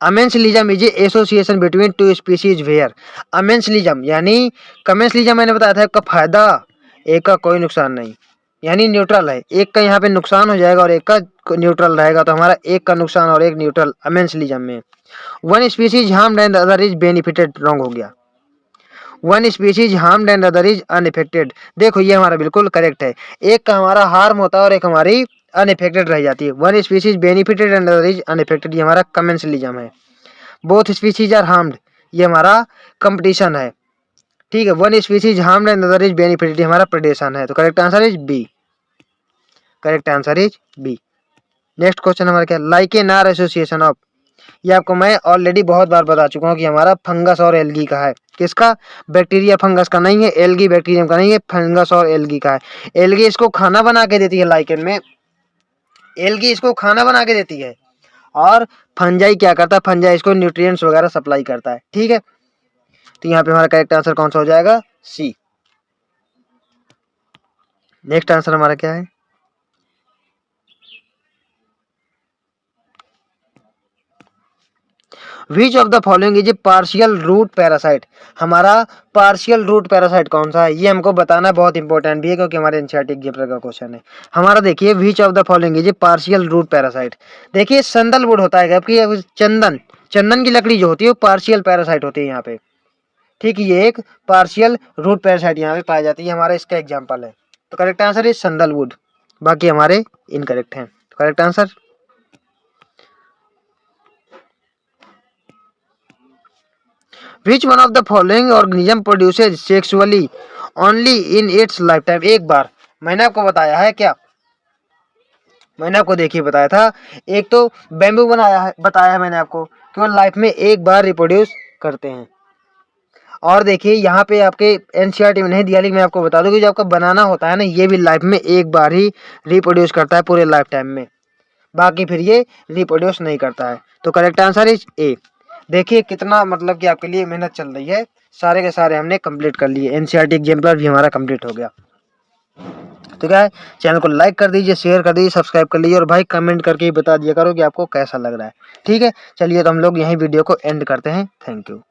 Speaker 1: Amensalism is association between 2 species where. Amensalism यानी, कमेंसलिज्म मैंने बताया था, एक का फायदा एक का कोई नुकसान नहीं, यानी न्यूट्रल है, एक का यहाँ पे नुकसान हो जाएगा और एक का न्यूट्रल रहेगा, तो हमारा एक का नुकसान और एक न्यूट्रल अमेंसलिज्म में। 1 species harmed and other is benefited, wrong हो गया। 1 species harmed and other is unaffected. देखो ये हमारा बिल्कुल करेक्ट है, एक का हमारा हार्म होता है और एक हमारी अनइफेक्टेड रह जाती है। 1 species benefited and other is unaffected, ये हमारा कमेंसलिज्म है। बोथ स्पीशीज आर हार्म्ड, ये हमारा कंपटीशन है, ठीक है। 1 species harmed and other is benefited, ये हमारा प्रेडेशन है। तो correct answer is B, correct answer is B. Next question हमारा क्या, लाइक ए नार एसोसिएशन ऑफ, ये आपको मैं ऑलरेडी बहुत बार बता चुका हूँ कि हमारा फंगस और एल्गी का है। किसका, बैक्टीरिया फंगस का नहीं है, एल्गी बैक्टीरियम का नहीं है, फंगस और एल्गी का है। एल्गी इसको खाना बना के देती है, लाइकेन में एल्गी इसको खाना बना के देती है, और फंजाई क्या करता है, फंजाई इसको न्यूट्रिएंट्स वगैरह सप्लाई करता है, ठीक है। तो यहाँ पे हमारा करेक्ट आंसर कौन सा हो जाएगा, सी। नेक्स्ट आंसर हमारा क्या है, which of the following is a partial root parasite. हमारा पार्शियल रूट पैरासाइट कौन सा है, ये हमको बताना बहुत इंपॉर्टेंट भी है, क्योंकि हमारे एनसीईआरटी एग्जाम का क्वेश्चन है। हमारा देखिए, which of the following is a partial root parasite. देखिए संदलवुड होता है, जबकि चंदन की लकड़ी जो होती है वो पार्शियल पैरासाइट होती है यहाँ पे, ठीक है। ये एक पार्शियल रूट पैरासाइट यहाँ पे पाई जाती है, हमारा इसका एग्जाम्पल है। तो करेक्ट आंसर इज संदलवुड, बाकी हमारे इनकरेक्ट हैं। Correct answer, Which one of the following organism produces sexually only in its lifetime। एक बार मैंने आपको बताया है क्या, मैंने आपको देखिए बताया था, एक तो बैम्बू बताया है मैंने आपको कि वो लाइफ में एक बार रिप्रोड्यूस करते हैं। और देखिए यहाँ पे आपके एनसीईआरटी में नहीं दिया, लेकिन मैं आपको बता दूं कि जो आपका बनाना होता है ना, ये भी लाइफ में एक बार ही रिप्रोड्यूस करता है पूरे लाइफ टाइम में, बाकी फिर ये रिप्रोड्यूस नहीं करता है। तो करेक्ट आंसर इज ए। देखिए कितना मतलब कि आपके लिए मेहनत चल रही है, सारे के सारे हमने कंप्लीट कर लिए, एनसीईआरटी एग्जाम्पलर भी हमारा कंप्लीट हो गया। तो क्या है, चैनल को लाइक कर दीजिए, शेयर कर दीजिए, सब्सक्राइब कर लीजिए, और भाई कमेंट करके ही बता दिया करो कि आपको कैसा लग रहा है। ठीक है, चलिए तो हम लोग यहीं वीडियो को एंड करते हैं। Thank you.